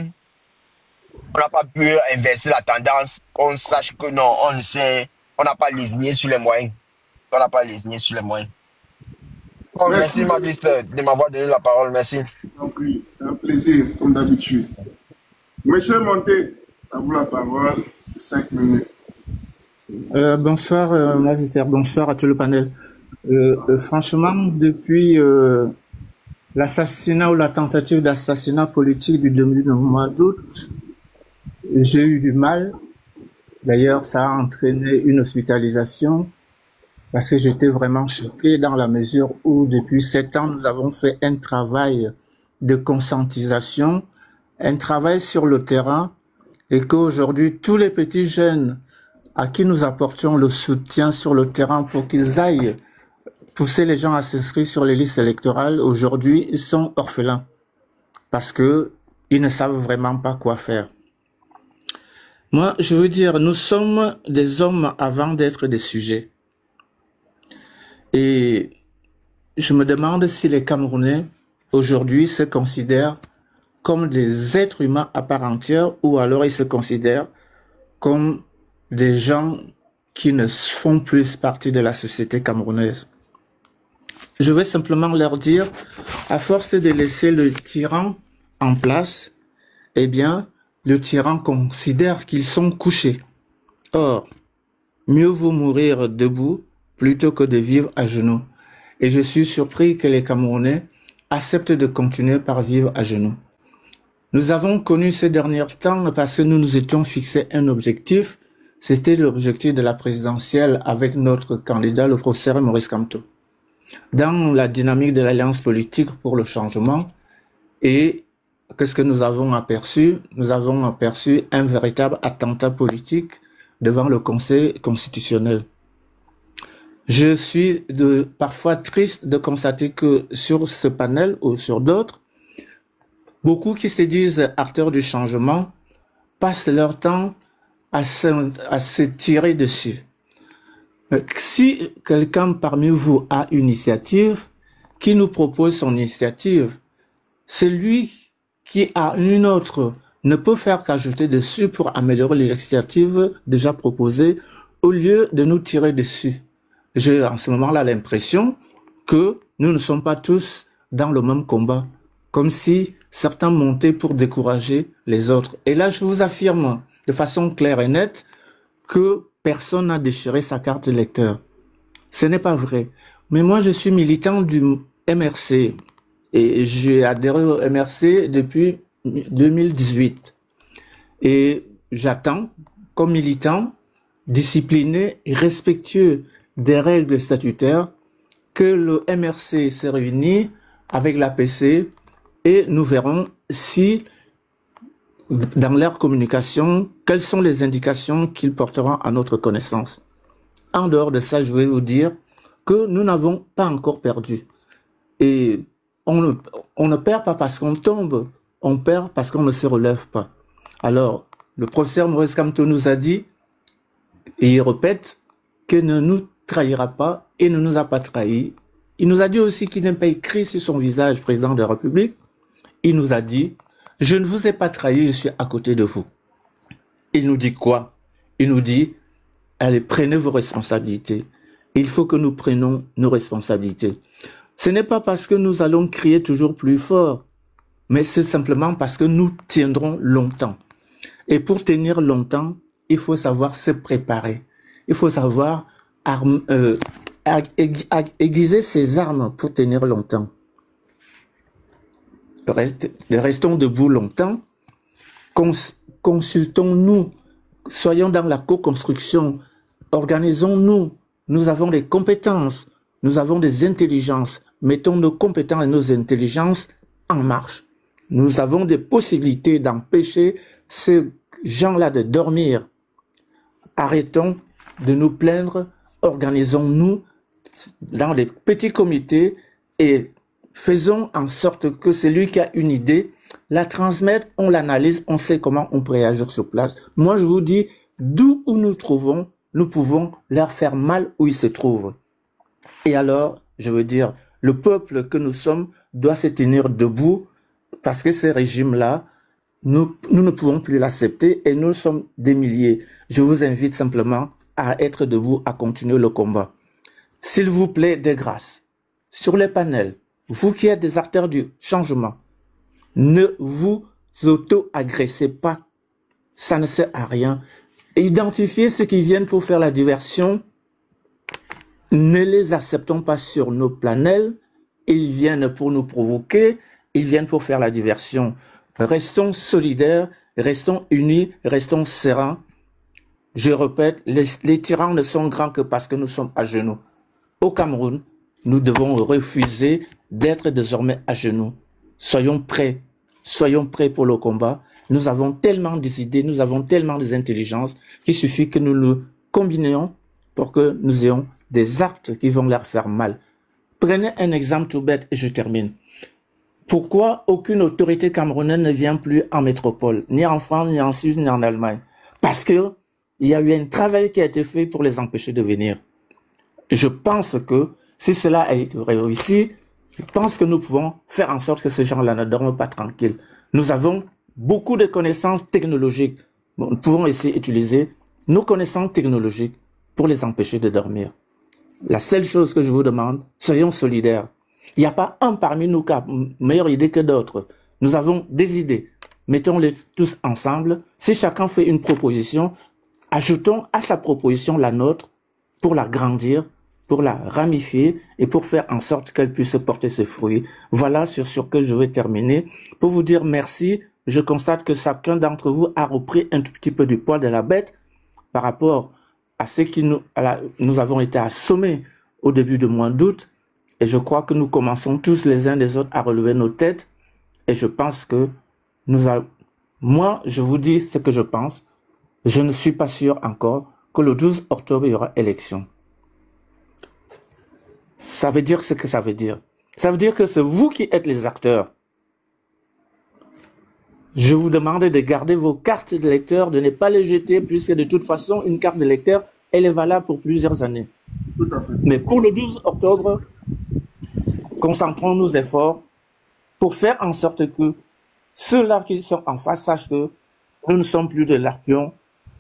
on n'a pas pu inverser la tendance, qu'on sache que non, on n'a pas lésiné sur les moyens. On n'a pas lésiné sur les moyens. Oh, merci Maglice de m'avoir donné la parole, merci. Oui, c'est un plaisir, comme d'habitude. Monsieur Monté, à vous la parole, 5 minutes. Bonsoir, magistère, bonsoir à tout le panel. Franchement, depuis l'assassinat ou la tentative d'assassinat politique du 2 mois d'août, j'ai eu du mal. D'ailleurs, ça a entraîné une hospitalisation parce que j'étais vraiment choqué dans la mesure où depuis 7 ans, nous avons fait un travail de conscientisation, un travail sur le terrain et qu'aujourd'hui, tous les petits jeunes à qui nous apportions le soutien sur le terrain pour qu'ils aillent pousser les gens à s'inscrire sur les listes électorales, aujourd'hui, ils sont orphelins parce que ils ne savent vraiment pas quoi faire. Moi, je veux dire, nous sommes des hommes avant d'être des sujets. Et je me demande si les Camerounais, aujourd'hui, se considèrent comme des êtres humains à part entière ou alors ils se considèrent comme des gens qui ne font plus partie de la société camerounaise. Je vais simplement leur dire, à force de laisser le tyran en place, eh bien, le tyran considère qu'ils sont couchés. Or, mieux vaut mourir debout plutôt que de vivre à genoux. Et je suis surpris que les Camerounais acceptent de continuer par vivre à genoux. Nous avons connu ces derniers temps parce que nous nous étions fixés un objectif. C'était l'objectif de la présidentielle avec notre candidat, le professeur Maurice Kamto. Dans la dynamique de l'Alliance politique pour le changement, et qu'est-ce que nous avons aperçu? Nous avons aperçu un véritable attentat politique devant le Conseil constitutionnel. Je suis parfois triste de constater que sur ce panel ou sur d'autres, beaucoup qui se disent acteurs du changement passent leur temps à se tirer dessus. Si quelqu'un parmi vous a une initiative, qui nous propose son initiative, celui qui a une autre ne peut faire qu'ajouter dessus pour améliorer l'initiative déjà proposée au lieu de nous tirer dessus. J'ai en ce moment-là l'impression que nous ne sommes pas tous dans le même combat, comme si certains montaient pour décourager les autres. Et là, je vous affirme de façon claire et nette que personne n'a déchiré sa carte électeur. Ce n'est pas vrai. Mais moi, je suis militant du MRC et j'ai adhéré au MRC depuis 2018. Et j'attends, comme militant, discipliné et respectueux des règles statutaires, que le MRC se réunit avec l'APC et nous verrons si, dans leur communication, quelles sont les indications qu'ils porteront à notre connaissance. En dehors de ça, je vais vous dire que nous n'avons pas encore perdu. Et on ne perd pas parce qu'on tombe, on perd parce qu'on ne se relève pas. Alors, le professeur Maurice Kamto nous a dit, et il répète, qu'il ne nous trahira pas et ne nous a pas trahis. Il nous a dit aussi qu'il n'a pas écrit sur son visage, président de la République. Il nous a dit, je ne vous ai pas trahi, je suis à côté de vous. Il nous dit quoi? Il nous dit, allez, prenez vos responsabilités. Il faut que nous prenions nos responsabilités. Ce n'est pas parce que nous allons crier toujours plus fort, mais c'est simplement parce que nous tiendrons longtemps. Et pour tenir longtemps, il faut savoir se préparer. Il faut savoir aiguiser ses armes pour tenir longtemps. Restons debout longtemps, consultons-nous, soyons dans la co-construction, organisons-nous, nous avons des compétences, nous avons des intelligences, mettons nos compétences et nos intelligences en marche. Nous avons des possibilités d'empêcher ces gens-là de dormir. Arrêtons de nous plaindre, organisons-nous dans des petits comités et faisons en sorte que celui qui a une idée la transmette, on l'analyse, on sait comment on peut réagir sur place. Moi, je vous dis, d'où nous trouvons, nous pouvons leur faire mal où ils se trouvent. Et alors, je veux dire, le peuple que nous sommes doit se tenir debout parce que ces régimes-là, nous ne pouvons plus l'accepter et nous sommes des milliers. Je vous invite simplement à être debout, à continuer le combat. S'il vous plaît, de grâce, sur les panels, vous qui êtes des acteurs du changement, ne vous auto-agressez pas. Ça ne sert à rien. Identifiez ceux qui viennent pour faire la diversion. Ne les acceptons pas sur nos panels. Ils viennent pour nous provoquer. Ils viennent pour faire la diversion. Restons solidaires, restons unis, restons sereins. Je répète, les tyrans ne sont grands que parce que nous sommes à genoux. Au Cameroun, nous devons refuser d'être désormais à genoux. Soyons prêts pour le combat. Nous avons tellement des idées, nous avons tellement des intelligences qu'il suffit que nous nous combinions pour que nous ayons des actes qui vont leur faire mal. Prenez un exemple tout bête et je termine. Pourquoi aucune autorité camerounaise ne vient plus en métropole, ni en France, ni en Suisse, ni en Allemagne? Parce que il y a eu un travail qui a été fait pour les empêcher de venir. Je pense que si cela a été réussi, je pense que nous pouvons faire en sorte que ces gens-là ne dorment pas tranquilles. Nous avons beaucoup de connaissances technologiques. Nous pouvons essayer d'utiliser nos connaissances technologiques pour les empêcher de dormir. La seule chose que je vous demande, soyons solidaires. Il n'y a pas un parmi nous qui a meilleure idée que d'autres. Nous avons des idées. Mettons-les tous ensemble. Si chacun fait une proposition, ajoutons à sa proposition la nôtre pour la grandir, pour la ramifier et pour faire en sorte qu'elle puisse porter ses fruits. Voilà sur ce que je vais terminer. Pour vous dire merci, je constate que chacun d'entre vous a repris un tout petit peu du poil de la bête par rapport à ce qui nous avons été assommés au début du mois d'août. Et je crois que nous commençons tous les uns des autres à relever nos têtes. Et je pense que moi, je vous dis ce que je pense. je ne suis pas sûr encore que le 12 octobre, il y aura élection. Ça veut dire ce que ça veut dire. Ça veut dire que c'est vous qui êtes les acteurs. Je vous demande de garder vos cartes d'électeurs, de ne pas les jeter, puisque de toute façon, une carte d'électeur, elle est valable pour plusieurs années. Tout à fait. Mais pour le 12 octobre, concentrons nos efforts pour faire en sorte que ceux-là qui sont en face sachent que nous ne sommes plus de l'arpion.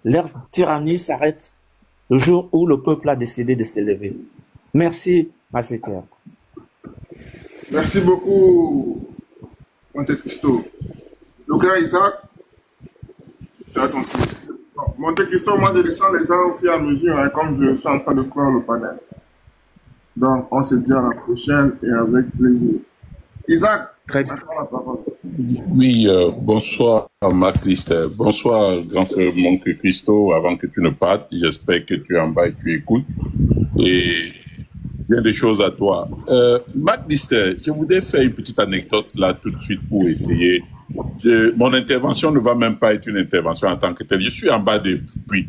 Leur tyrannie s'arrête le jour où le peuple a décidé de s'élever. Merci, ma secrétaire. Merci beaucoup, Monte Cristo. Le grand Isaac, c'est à ton tour. Monte Cristo, moi je descends les gens au fur et à mesure, hein, comme je suis en train de clore le panel. Donc, on se dit à la prochaine et avec plaisir. Isaac, très bien. Oui, bonsoir Marc Lister. Bonsoir grand frère Monte Cristo. Avant que tu ne partes, j'espère que tu es en bas et tu écoutes. Et bien des choses à toi. Marc Lister, je voudrais faire une petite anecdote là tout de suite pour essayer. Mon intervention ne va même pas être une intervention en tant que telle. Je suis en bas depuis.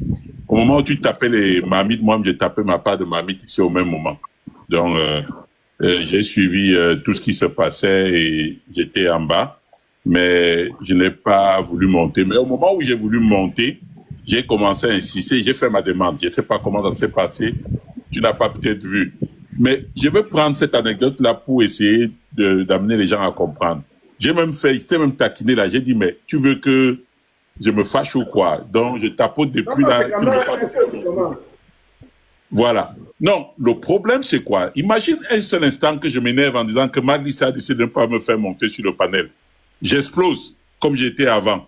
Au moment où tu tapais les marmites, moi j'ai tapé ma part de marmite ici au même moment. Donc, j'ai suivi tout ce qui se passait et j'étais en bas, mais je n'ai pas voulu monter. Mais au moment où j'ai voulu monter, j'ai commencé à insister, j'ai fait ma demande. Je ne sais pas comment ça s'est passé, tu n'as pas peut-être vu. Mais je vais prendre cette anecdote-là pour essayer d'amener les gens à comprendre. J'étais même taquiné là, j'ai dit, mais tu veux que je me fâche ou quoi? Donc, je tapote depuis là. Voilà. Non, le problème, c'est quoi? Imagine un seul instant que je m'énerve en disant que Maglissa a décidé de ne pas me faire monter sur le panel. J'explose, comme j'étais avant.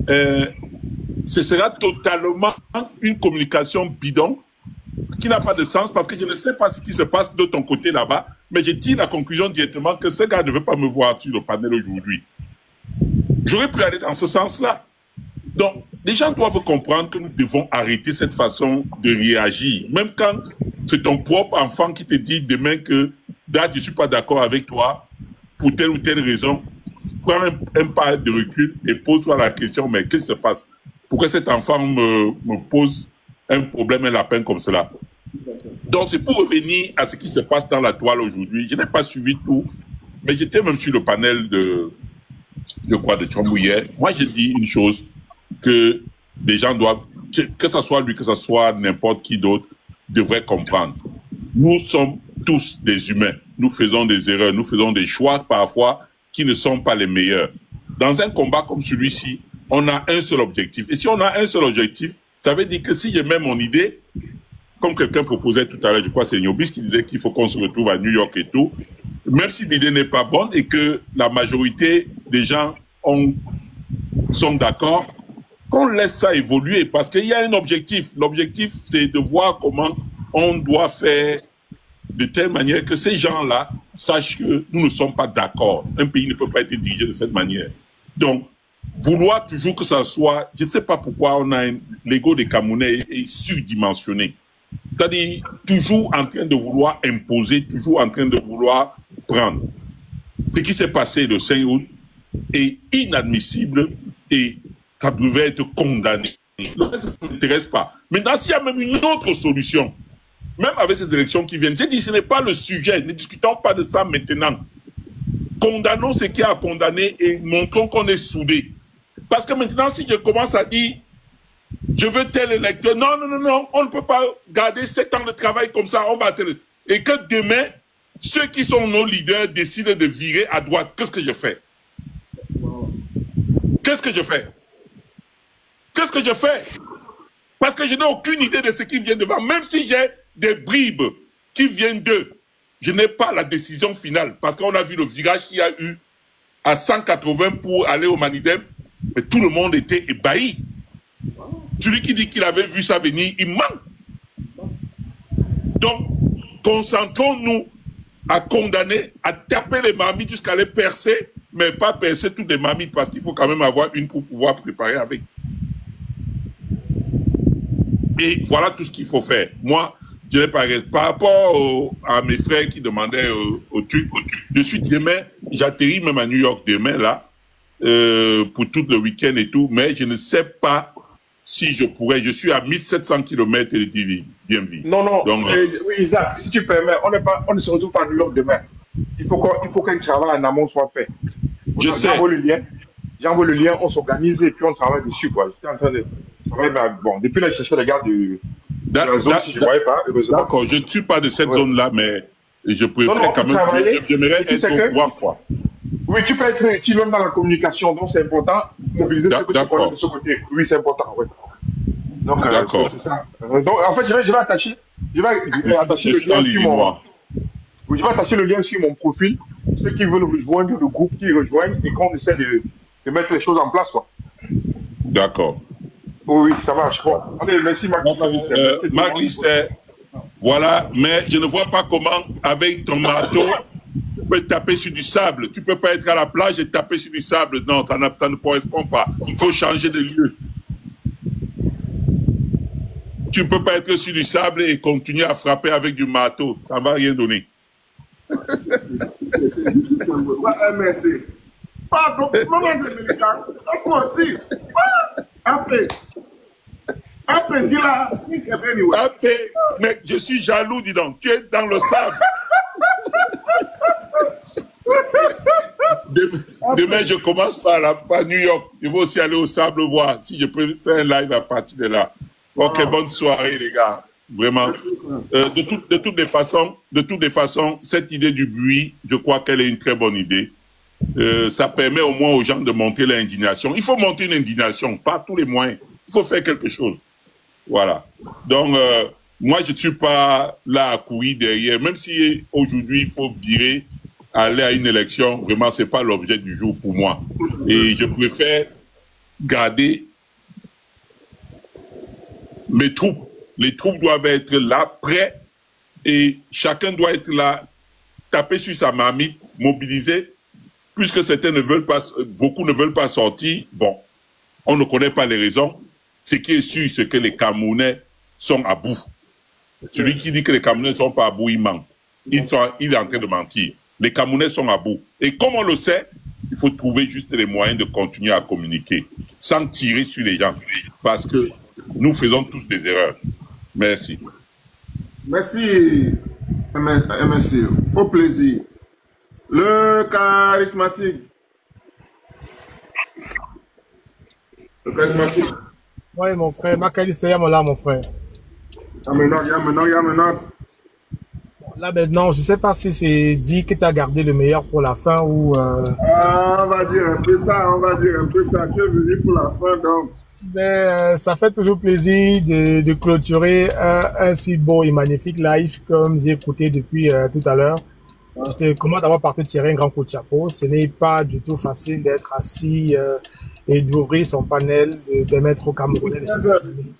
Ce sera totalement une communication bidon qui n'a pas de sens parce que je ne sais pas ce qui se passe de ton côté là-bas, mais je tire la conclusion directement que ce gars ne veut pas me voir sur le panel aujourd'hui. J'aurais pu aller dans ce sens-là. Donc, les gens doivent comprendre que nous devons arrêter cette façon de réagir. Même quand c'est ton propre enfant qui te dit demain que Dad, je ne suis pas d'accord avec toi pour telle ou telle raison, prends un pas de recul et pose-toi la question, mais qu'est-ce qui se passe? Pourquoi cet enfant me pose un problème, un lapin comme cela? Donc, c'est pour revenir à ce qui se passe dans la toile aujourd'hui. Je n'ai pas suivi tout, mais j'étais même sur le panel de Tchambou hier. Moi, j'ai dit une chose que les gens doivent, que ce soit lui, que ce soit n'importe qui d'autre, devrait comprendre. Nous sommes tous des humains. Nous faisons des erreurs, nous faisons des choix parfois qui ne sont pas les meilleurs. Dans un combat comme celui-ci, on a un seul objectif. Et si on a un seul objectif, ça veut dire que si je mets mon idée, comme quelqu'un proposait tout à l'heure, je crois que c'est Nyobis qui disait qu'il faut qu'on se retrouve à New York et tout, même si l'idée n'est pas bonne et que la majorité des gens sont d'accord, qu'on laisse ça évoluer parce qu'il y a un objectif. L'objectif, c'est de voir comment on doit faire de telle manière que ces gens-là sachent que nous ne sommes pas d'accord. Un pays ne peut pas être dirigé de cette manière. Donc, vouloir toujours que ça soit... Je ne sais pas pourquoi on a l'ego des Camerounais est surdimensionné. C'est-à-dire, toujours en train de vouloir imposer, toujours en train de vouloir prendre. Ce qui s'est passé le 5 août est inadmissible et ça devait être condamné. Ça ne m'intéresse pas. Maintenant, s'il y a même une autre solution, même avec ces élections qui viennent, j'ai dit ce n'est pas le sujet, ne discutons pas de ça maintenant. Condamnons ce qui a condamné et montrons qu'on est soudés. Parce que maintenant, si je commence à dire je veux tel électeur, non, non, non, non, on ne peut pas garder 7 ans de travail comme ça, on va et que demain, ceux qui sont nos leaders décident de virer à droite, qu'est-ce que je fais? Qu'est-ce que je fais? Qu'est-ce que je fais? Parce que je n'ai aucune idée de ce qui vient devant. Même si j'ai des bribes qui viennent d'eux, je n'ai pas la décision finale. Parce qu'on a vu le virage qu'il y a eu à 180 pour aller au Manidem, mais tout le monde était ébahi. Celui qui dit qu'il avait vu ça venir, il ment. Donc, concentrons-nous à condamner, à taper les marmites jusqu'à les percer, mais pas percer toutes les marmites parce qu'il faut quand même avoir une pour pouvoir préparer avec. Et voilà tout ce qu'il faut faire. Moi, je n'ai pas par rapport à mes frères qui demandaient au truc. Je suis demain, j'atterris même à New York demain là, pour tout le week-end et tout, mais je ne sais pas si je pourrais. Je suis à 1700 km de DMV. Non, non, Donc, oui, Isaac, si tu permets, on ne se retrouve pas à New York demain. Il faut qu'un travail en amont soit fait. Je sais. J'envoie le lien, on s'organise et puis on travaille dessus, quoi. J'étais en train de travailler, bon, depuis là, je cherchais les gars de la zone, si je ne voyais pas. D'accord, je ne suis pas de cette zone-là, mais je préfère quand même, j'aimerais être au courant, quoi. Oui, tu peux être utile même dans la communication, donc c'est important. Mobiliser ce que tu connais de ce côté. Oui, c'est important, oui. Donc, c'est ça. Donc, en fait, je vais attacher le lien sur mon... Je vais attacher le lien sur mon profil. Ceux qui veulent rejoindre le groupe qui rejoignent et qu'on essaie de mettre les choses en place, quoi. D'accord. Oui, ça marche. Bon. Allez, merci, Maglister. Voilà, mais je ne vois pas comment, avec ton marteau, tu peux taper sur du sable. Tu ne peux pas être à la plage et taper sur du sable. Non, ça ne correspond pas. Il faut changer de lieu. Tu ne peux pas être sur du sable et continuer à frapper avec du marteau. Ça ne va rien donner. Merci. Pardon, non, laisse-moi aussi. Après, dis-la. Après, mais je suis jaloux, dis donc. Tu es dans le sable. Demain, je commence par New York. Je vais aussi aller au sable voir si je peux faire un live à partir de là. Ok, bonne soirée, les gars. Vraiment. De toutes les façons, cette idée du bruit, je crois qu'elle est une très bonne idée. Ça permet au moins aux gens de monter l'indignation. Il faut monter une indignation, pas tous les moyens. Il faut faire quelque chose. Voilà. Donc, moi, je ne suis pas là à courir derrière. Même si aujourd'hui, il faut virer, aller à une élection, vraiment, ce n'est pas l'objet du jour pour moi. Et je préfère garder mes troupes. Les troupes doivent être là, prêts, et chacun doit être là, taper sur sa marmite, mobiliser. Puisque certains ne veulent pas, beaucoup ne veulent pas sortir, bon, on ne connaît pas les raisons. Ce qui est sûr, c'est que les Camerounais sont à bout. Celui qui dit que les Camerounais ne sont pas à bout, il ment. Il est en train de mentir. Les Camerounais sont à bout. Et comme on le sait, il faut trouver juste les moyens de continuer à communiquer, sans tirer sur les gens. Parce que nous faisons tous des erreurs. Merci. Merci, merci. Au plaisir. Le charismatique. Le charismatique. Oui, mon frère. Makaliste, là, mon frère. Maintenant. Là, maintenant, je ne sais pas si c'est dit que tu as gardé le meilleur pour la fin ou... Ah, on va dire un peu ça, Tu es venu pour la fin, donc... Ben, ça fait toujours plaisir de clôturer un si beau et magnifique live comme j'ai écouté depuis tout à l'heure. Je te recommande d'avoir parti tirer un grand coup de chapeau. Ce n'est pas du tout facile d'être assis et d'ouvrir son panel, de mettre au Camerounais de s'exprimer.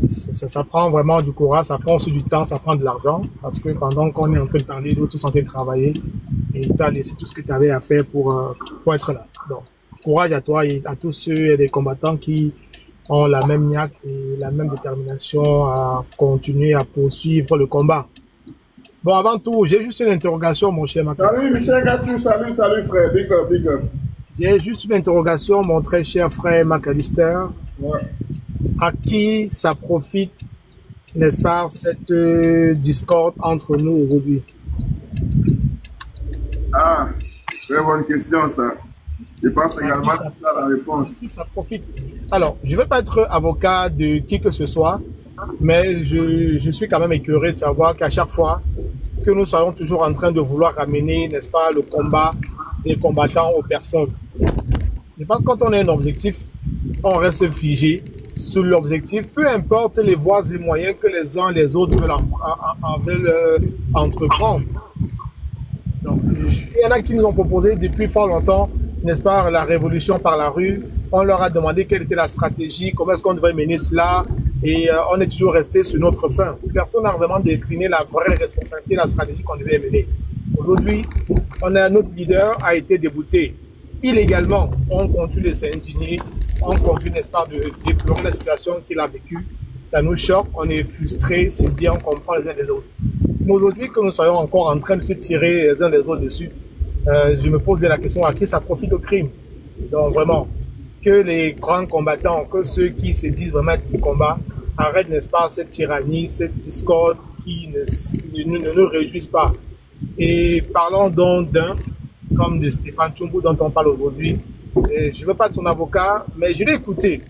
Ça prend vraiment du courage, ça prend aussi du temps, ça prend de l'argent, parce que pendant qu'on est en train de parler, nous tous en train de travailler, et tu as laissé tout ce que tu avais à faire pour être là. Donc, courage à toi et à tous ceux et des combattants qui ont la même niaque et la même détermination à continuer à poursuivre le combat. Bon, avant tout, j'ai juste une interrogation, mon cher Makaliste. Salut Michel Gatou, salut frère, big up. J'ai juste une interrogation, mon très cher frère Makalister. Ouais. À qui ça profite, n'est-ce pas, cette discorde entre nous aujourd'hui? Ah, très bonne question ça. Je pense également que tu as la réponse. Ça profite. Alors, je ne veux pas être avocat de qui que ce soit, mais je suis quand même écœuré de savoir qu'à chaque fois que nous soyons toujours en train de vouloir ramener, n'est-ce pas, le combat des combattants aux personnes. Je pense que quand on a un objectif, on reste figé sur l'objectif, peu importe les voies et moyens que les uns et les autres veulent entreprendre. Donc, il y en a qui nous ont proposé depuis fort longtemps, n'est-ce pas, la révolution par la rue. On leur a demandé quelle était la stratégie, comment est-ce qu'on devait mener cela, et on est toujours resté sur notre fin. Personne n'a vraiment décliné la vraie responsabilité, la stratégie qu'on devait mener. Aujourd'hui, notre leader a été débouté. Illégalement, on continue de s'indigner, on continue, n'est-ce pas, de déplorer la situation qu'il a vécue. Ça nous choque, on est frustré, c'est bien, on comprend les uns les autres. Mais aujourd'hui, que nous soyons encore en train de se tirer les uns les autres dessus, je me pose bien la question à qui ça profite au crime. Donc vraiment, que les grands combattants, que ceux qui se disent vraiment être du combat, arrêtent, n'est-ce pas, cette tyrannie, cette discorde qui ne nous réjouissent pas. Et parlons donc d'un, comme de Stéphane Tchoumbou dont on parle aujourd'hui. Je ne veux pas être son avocat, mais je l'ai écouté.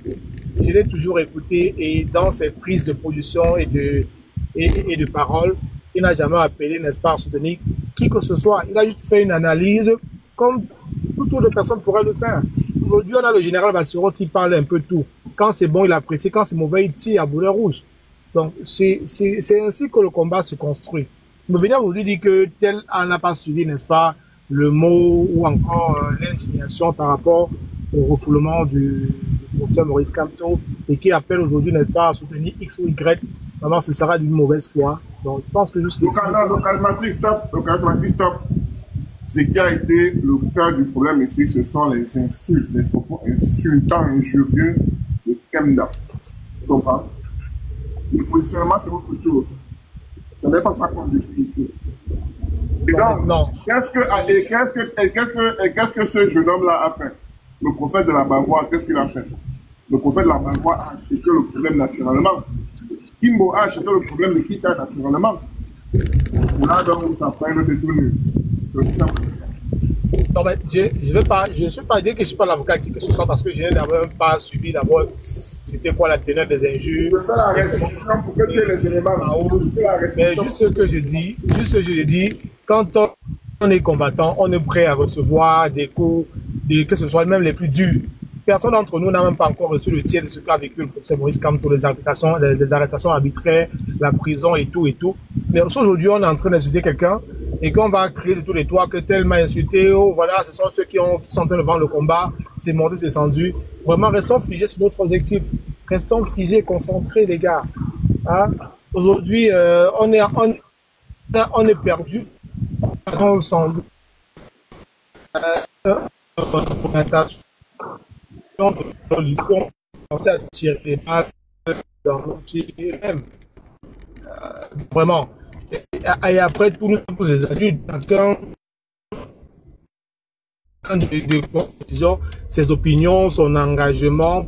Je l'ai toujours écouté et dans ses prises de position et de parole, il n'a jamais appelé, n'est-ce pas, à soutenir qui que ce soit. Il a juste fait une analyse comme toute autre personne pourrait le faire. Aujourd'hui, on a le général Bassero qui parle un peu de tout. Quand c'est bon, il apprécie. Quand c'est mauvais, il tire à boulet rouge. Donc, c'est ainsi que le combat se construit. Mais venir aujourd'hui dire que tel n'a pas suivi, n'est-ce pas, le mot ou encore l'indignation par rapport au refoulement du professeur Maurice Kamto et qui appelle aujourd'hui, n'est-ce pas, à soutenir X ou Y, vraiment, ce sera d'une mauvaise foi. Donc, je pense que juste... Donc, stop. Ce qui a été le cœur du problème ici, ce sont les insultes, les propos insultants, injurieux de Kemda. Tu comprends? Le positionnement, c'est autre chose. Ce n'est pas ça qu'on définit ici. Et donc, qu'est-ce que ce jeune homme-là a fait? Le prophète de la Bagua, qu'est-ce qu'il a fait? Le prophète de la Bagua a acheté le problème naturellement. Kimbo a acheté le problème de Kita naturellement. Là, donc, ça prend le détourné. Non, mais je ne suis pas dit que je ne suis pas l'avocat qui que ce soit parce que je n'ai d'abord pas suivi d'abord c'était quoi la teneur des injures. Je fais la restitution pour que tu aies les éléments. Mais juste ce que je dis, quand on est combattant, on est prêt à recevoir des coups, que ce soit même les plus durs. Personne d'entre nous n'a même pas encore reçu le tiers de ce qu'a vécu le professeur Maurice Kamto, les arrestations arbitraires, la prison et tout. Mais aujourd'hui, on est en train d'insulter quelqu'un et qu'on va crier de tous les toits que tel m'a insulté, oh voilà, ce sont ceux qui sont en train de vendre le combat, c'est monté, c'est descendu. Vraiment, restons figés sur notre objectif. Restons figés, concentrés, les gars. Hein? Aujourd'hui, on est perdu. On s'en on commençait à tirer les balles dans nos pieds même. Vraiment. Et après, tous les adultes, chacun de ses opinions, son engagement,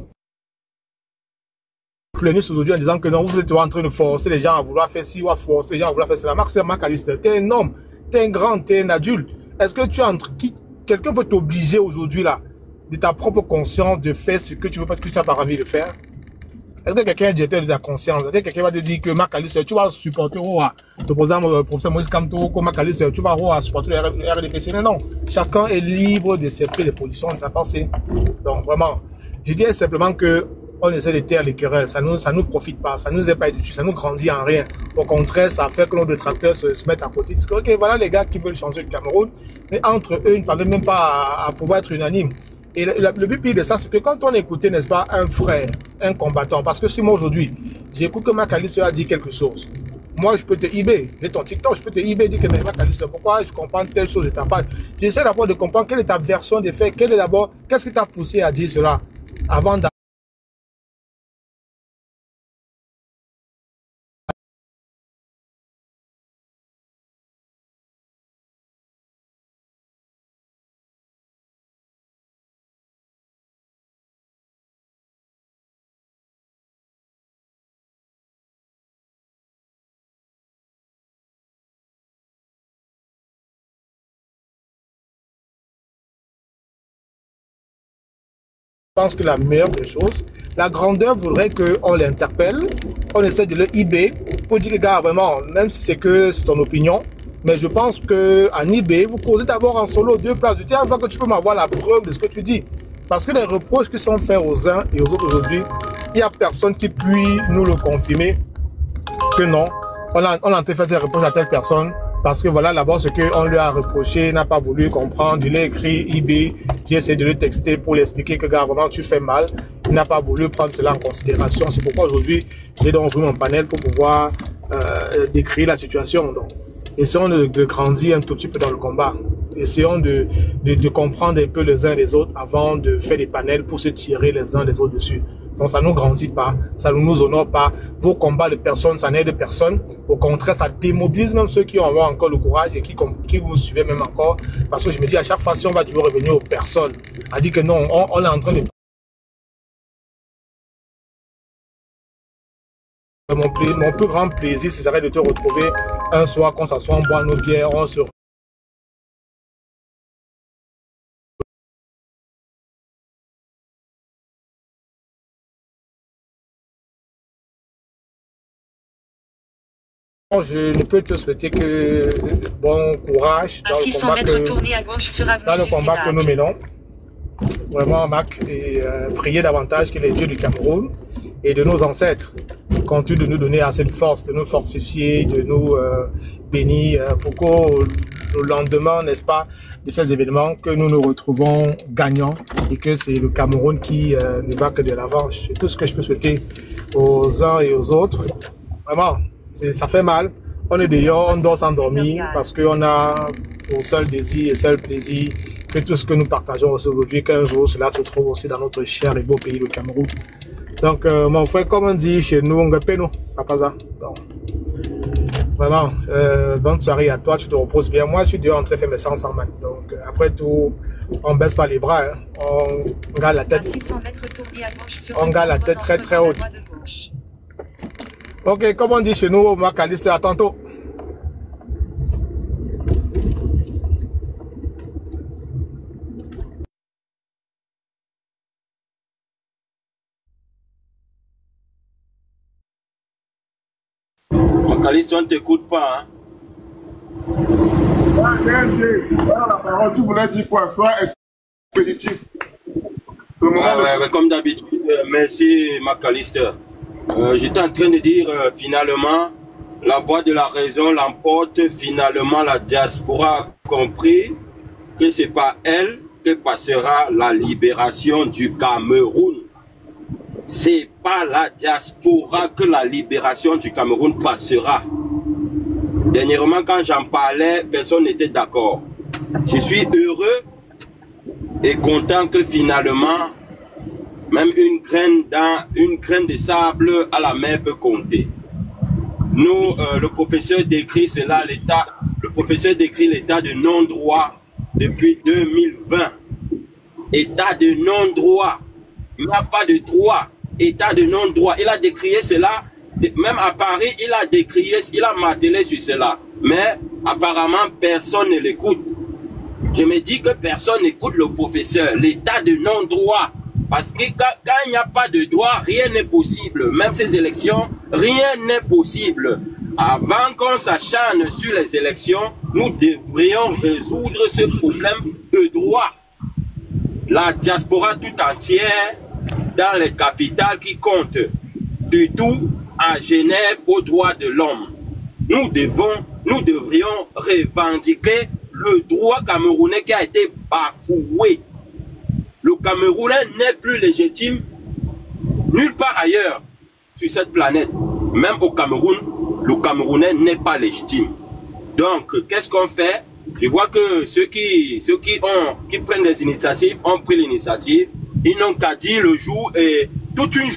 plénus aujourd'hui en disant que non, vous êtes en train de forcer les gens à vouloir faire ci ou à forcer les gens à vouloir faire cela. Marc Alister, t'es un homme, t'es un grand, t'es un adulte. Est-ce que tu es entre qui? Quelqu'un peut t'obliger aujourd'hui là, de ta propre conscience, de faire ce que tu veux pas, que tu n'as pas envie de faire? Est-ce que quelqu'un est directeur de ta conscience? Est-ce que quelqu'un va te dire que Marc Alister, tu vas supporter le professeur Maurice Kamto, comme Marc Alister, tu vas supporter le RDPC? Non, chacun est libre de ses prises de position, de sa pensée. Donc vraiment, je dirais simplement que on essaie de taire les querelles, ça nous profite pas, ça nous est pas utile, ça nous grandit en rien. Au contraire, ça fait que nos détracteurs se mettent à côté. Parce que, ok, voilà les gars qui veulent changer le Cameroun, mais entre eux, ils ne parviennent même pas à pouvoir être unanimes. Et le but pire de ça, c'est que quand on écoutait, n'est-ce pas, un frère, un combattant, parce que si moi aujourd'hui, j'écoute que Marc Alister a dit quelque chose, moi je peux te eBay, j'ai ton TikTok, je peux te eBay, dire que Marc Alister, pourquoi je comprends telle chose de ta part. J'essaie d'abord de comprendre quelle est ta version des faits, qu'est-ce qui t'a poussé à dire cela avant d'avoir. Je pense que la meilleure des choses, la grandeur voudrait qu'on l'interpelle, on essaie de le eBay pour dire, les gars, vraiment, même si c'est ton opinion, mais je pense qu'en eBay, vous causez d'abord en solo 2 places du temps avant que tu peux m'avoir la preuve de ce que tu dis. Parce que les reproches qui sont faits aux uns et aux autres aujourd'hui, il n'y a personne qui puisse nous le confirmer que non, on a en train de faire des reproches à telle personne. Parce que voilà, d'abord, ce qu'on lui a reproché, il n'a pas voulu comprendre. Il a écrit eBay, j'ai essayé de le texter pour lui expliquer que, gars, vraiment, tu fais mal. Il n'a pas voulu prendre cela en considération. C'est pourquoi aujourd'hui, j'ai donc ouvert mon panel pour pouvoir décrire la situation. Donc, essayons de grandir un tout petit peu dans le combat. Essayons de comprendre un peu les uns les autres avant de faire des panels pour se tirer les uns les autres dessus. Donc ça ne nous grandit pas, ça ne nous honore pas. Vos combats de personnes, ça n'aide personne. Au contraire, ça démobilise même ceux qui ont encore le courage et qui vous suivez même encore. Parce que je me dis à chaque fois, si on va toujours revenir aux personnes, à dire que non, on est en train de Mon plus grand plaisir, ce serait de te retrouver un soir, qu'on s'assoit, on boit nos bières, on se... Je ne peux te souhaiter que bon courage dans le combat, que nous menons. Vraiment, Mac, et prier davantage que les dieux du Cameroun et de nos ancêtres continuent de nous donner assez de force, de nous fortifier, de nous bénir pour qu'au lendemain, n'est-ce pas, de ces événements, que nous nous retrouvons gagnants et que c'est le Cameroun qui ne va que de l'avant. C'est tout ce que je peux souhaiter aux uns et aux autres. Vraiment. Ça fait mal. On est dehors, on doit s'endormir parce qu'on a pour seul désir et seul plaisir que tout ce que nous partageons aujourd'hui, qu'un jour cela se trouve aussi dans notre cher et beau pays, le Cameroun. Donc, mon frère, comme on dit chez nous, on paie nous, papa ça. Donc, vraiment, bonne soirée à toi, tu te reposes bien. Moi, je suis dehors en train de faire mes 100 man. Donc, après tout, on baisse pas les bras, hein. On garde la tête. On garde la tête très très haute. Ok, comme on dit chez nous, Macalister, à tantôt. Macalister, on ne t'écoute pas, hein? La parole, tu voulais dire quoi? Sois expéditif. Comme d'habitude, merci Macalister. J'étais en train de dire finalement la voix de la raison l'emporte. Finalement la diaspora a compris que c'est pas elle que passera la libération du Cameroun. C'est pas la diaspora que la libération du Cameroun passera. Dernièrement quand j'en parlais, personne n'était d'accord. Je suis heureux et content que finalement même une graine de sable à la mer peut compter. Nous, le professeur décrit cela, le professeur décrit l'état de non-droit depuis 2020. État de non-droit. Il n'y a pas de droit. État de non-droit. Il a décrié cela, même à Paris, il a décrié, il a martelé sur cela. Mais apparemment, personne ne l'écoute. Je me dis que personne n'écoute le professeur. L'état de non-droit. Parce que quand il n'y a pas de droit, rien n'est possible. Même ces élections, rien n'est possible. Avant qu'on s'acharne sur les élections, nous devrions résoudre ce problème de droit. La diaspora tout entière, dans les capitales qui comptent, surtout à Genève, aux droits de l'homme. Nous devrions revendiquer le droit camerounais qui a été bafoué. Le Camerounais n'est plus légitime nulle part ailleurs sur cette planète. Même au Cameroun, le Camerounais n'est pas légitime. Donc, qu'est-ce qu'on fait? Je vois que ceux qui prennent des initiatives ont pris l'initiative. Ils n'ont qu'à dire le jour et toute une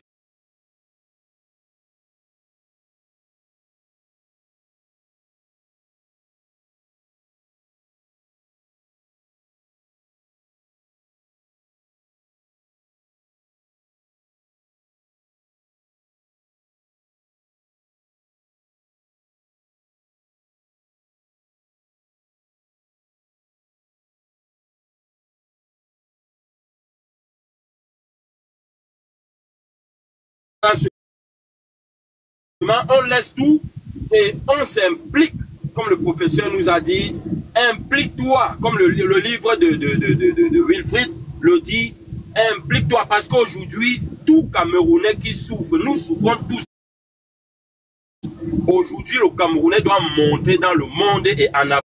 on laisse tout et on s'implique, comme le professeur nous a dit, implique-toi, comme le livre de Wilfried le dit, implique-toi, parce qu'aujourd'hui, tout Camerounais qui souffre, nous souffrons tous. Aujourd'hui, le Camerounais doit monter dans le monde et en avant.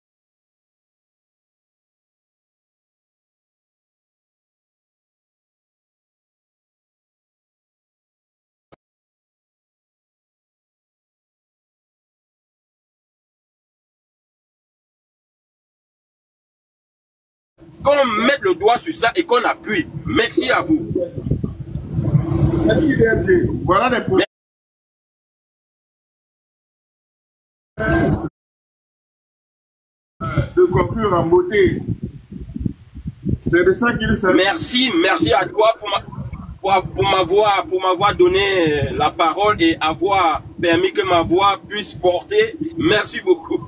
Qu'on mette le doigt sur ça et qu'on appuie. Merci à vous. Merci DMG. Voilà les problèmes. De conclure en beauté. C'est de ça qu'il s'agit. Merci à toi pour m'avoir donné la parole et avoir permis que ma voix puisse porter. Merci beaucoup.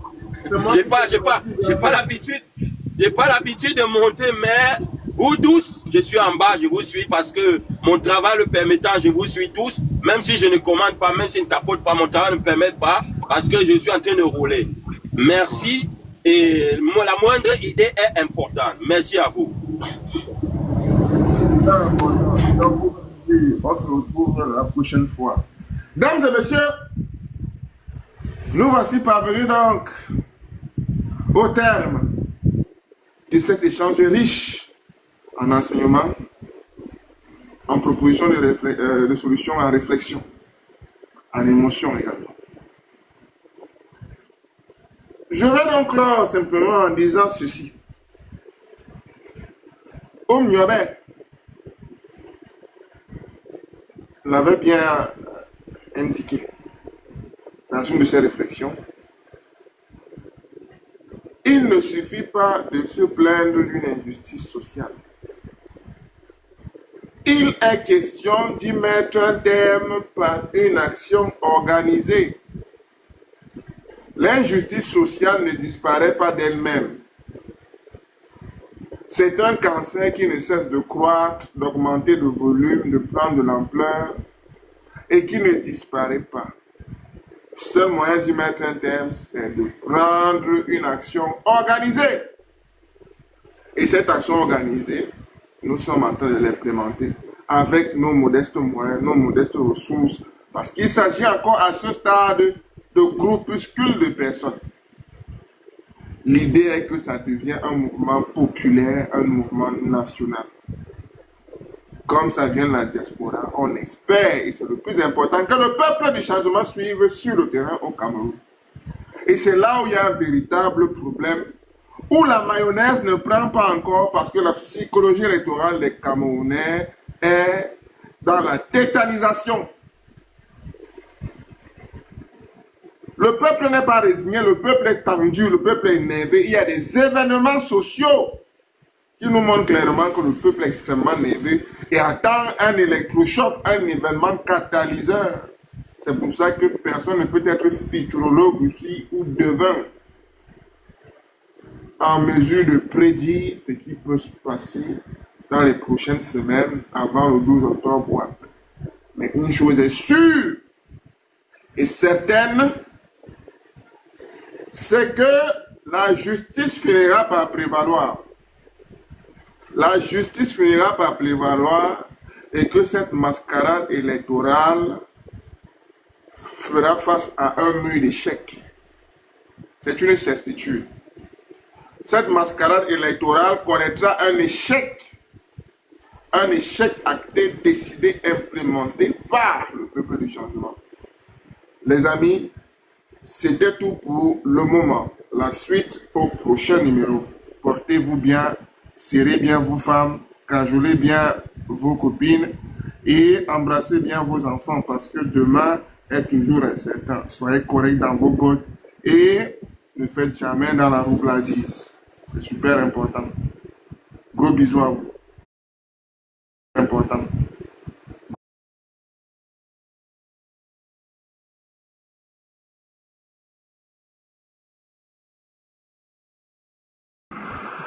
J'ai pas l'habitude de monter, mais vous tous, je suis en bas, je vous suis parce que mon travail le permettant, je vous suis tous, même si je ne commande pas, même si je ne tapote pas, mon travail ne me permet pas, parce que je suis en train de rouler. Merci, et la moindre idée est importante. Merci à vous. On se retrouve la prochaine fois. Mesdames et messieurs, nous voici parvenus donc au terme de cet échange riche en enseignement, en proposition de solutions, en réflexion, en émotion également. Je vais donc clore simplement en disant ceci. Omniobé l'avait bien indiqué dans une de ses réflexions. Il ne suffit pas de se plaindre d'une injustice sociale. Il est question d'y mettre un terme par une action organisée. L'injustice sociale ne disparaît pas d'elle-même. C'est un cancer qui ne cesse de croître, d'augmenter de volume, de prendre de l'ampleur et qui ne disparaît pas. Le seul moyen d'y mettre un terme, c'est de prendre une action organisée. Et cette action organisée, nous sommes en train de l'implémenter avec nos modestes moyens, nos modestes ressources, parce qu'il s'agit encore à ce stade de groupuscules de personnes. L'idée est que ça devient un mouvement populaire, un mouvement national. Comme ça vient de la diaspora, on espère, et c'est le plus important, que le peuple du changement suive sur le terrain au Cameroun. Et c'est là où il y a un véritable problème, où la mayonnaise ne prend pas encore parce que la psychologie électorale des Camerounais est dans la tétanisation. Le peuple n'est pas résigné, le peuple est tendu, le peuple est énervé. Il y a des événements sociaux qui nous montrent clairement que le peuple est extrêmement énervé et attend un électrochoc, un événement catalyseur. C'est pour ça que personne ne peut être futurologue ici ou devin en mesure de prédire ce qui peut se passer dans les prochaines semaines avant le 12 octobre ou après. Mais une chose est sûre et certaine, c'est que la justice finira par prévaloir. La justice finira par prévaloir et que cette mascarade électorale fera face à un mur d'échecs. C'est une certitude. Cette mascarade électorale connaîtra un échec acté, décidé, implémenté par le peuple du changement. Les amis, c'était tout pour le moment. La suite au prochain numéro. Portez-vous bien, serrez bien vos femmes, cajolez bien vos copines et embrassez bien vos enfants parce que demain est toujours incertain. Soyez corrects dans vos bottes et ne faites jamais dans la roubladise. C'est super important. Gros bisous à vous. Important.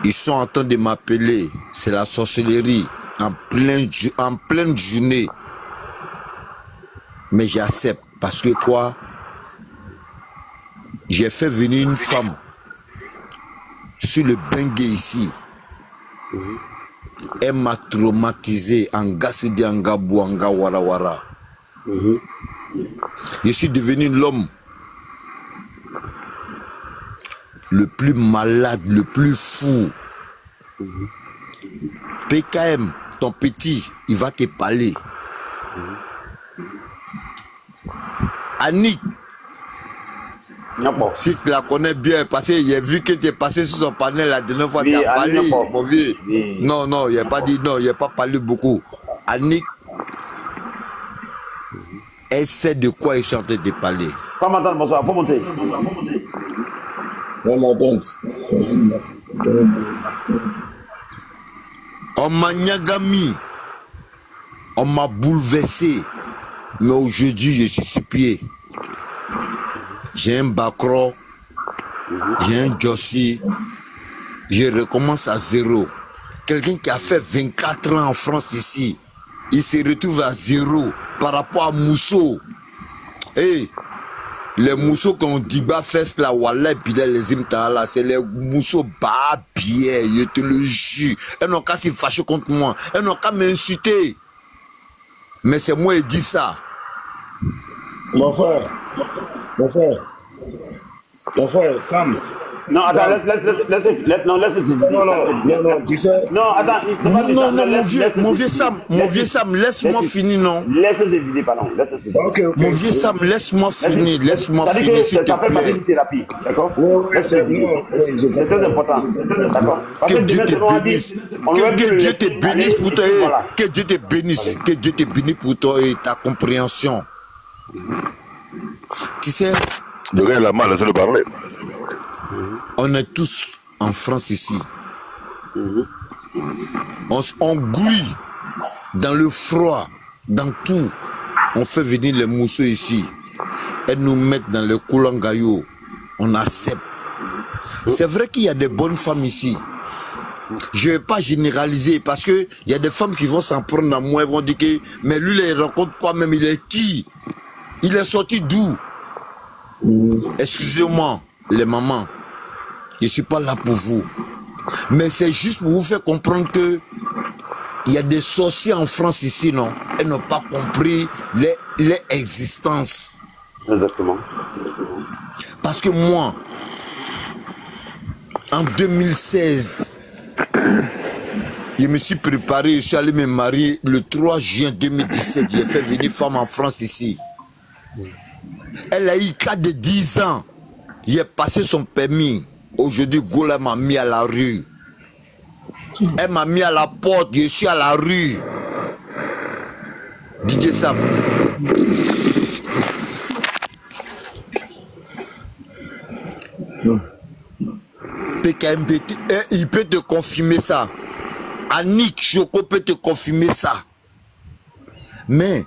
Ils sont en train de m'appeler. C'est la sorcellerie. En pleine journée. Mais j'accepte. Parce que quoi? J'ai fait venir une femme sur le Bengue ici. Elle m'a traumatisé en Gassidi, en Gabou, en Gawarawara. Je suis devenu l'homme le plus malade, le plus fou. PKM, ton petit, il va te parler. Annick, si tu la connais bien, parce que j'ai vu que tu es passé sur son panel la dernière fois, tu as parlé, mon vieux. Non, non, il n'a pas dit non, il n'a pas parlé beaucoup. Annick, elle sait de quoi il chantait de parler. Pas m'entendre, bonsoir, faut monter. On m'entend. On m'a nyagami. On m'a bouleversé. Mais aujourd'hui, je suis sur pied. J'ai un Bakro, j'ai un Jossi. Je recommence à zéro. Quelqu'un qui a fait 24 ans en France ici, il se retrouve à zéro par rapport à Mousso. Hey, les Mousso qu'on dit bas fesse la Wallah puis les imtala, c'est les Mousso bas bien, je te le jure. Elles n'ont qu'à se fâcher contre moi, elles n'ont qu'à m'insulter. Mais c'est moi qui dis ça. Mon frère, Sam. Non, attends, laisse. Non, tu sais. Non, attends. Non, mon vieux Sam, laisse-moi finir, non. Laisse-le vider, pardon. Mon vieux Sam, laisse-moi finir, s'il te plaît. Ça fait partie d'une thérapie, d'accord? C'est très important, d'accord? Que Dieu te bénisse. Que Dieu te bénisse pour toi. Que Dieu te bénisse. Que Dieu te bénisse pour toi et ta compréhension. Tu sais, le gars, il a mal, laisse-le parler. On est tous en France ici. On grouille dans le froid, dans tout. On fait venir les mousseaux ici. Elles nous mettent dans le coulangayo. On accepte. C'est vrai qu'il y a des bonnes femmes ici. Je ne vais pas généraliser parce qu'il y a des femmes qui vont s'en prendre à moi. Elles vont dire que, mais lui, il rencontre quoi même? Il est qui? Il est sorti d'où? Excusez-moi, les mamans. Je ne suis pas là pour vous. Mais c'est juste pour vous faire comprendre que il y a des sorciers en France ici, non? Elles n'ont pas compris les existences. Exactement. Parce que moi, en 2016, je me suis préparé, je suis allé me marier le 3 juin 2017. J'ai fait venir femme en France ici. Elle a eu cas de 10 ans. J'ai passé son permis. Aujourd'hui, Gola m'a mis à la rue. Elle m'a mis à la porte. Je suis à la rue. DJ Sam. PKMP, il peut te confirmer ça. Annick Choco peut te confirmer ça. Mais,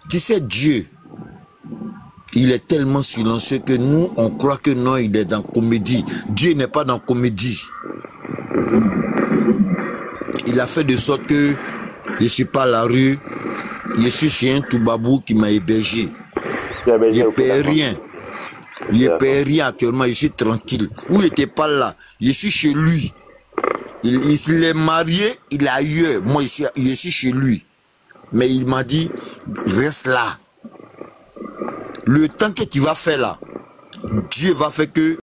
tu sais, Dieu, il est tellement silencieux que nous, on croit que non, il est dans comédie. Dieu n'est pas dans comédie. Il a fait de sorte que je ne suis pas à la rue. Je suis chez un Toubabou qui m'a hébergé. Je ne paie rien. Je ne paie rien actuellement. Je suis tranquille. Où il n'était pas là. Je suis chez lui. Il est marié, il est ailleurs. Moi, je suis chez lui. Mais il m'a dit, reste là. Le temps que tu vas faire là, Dieu va faire que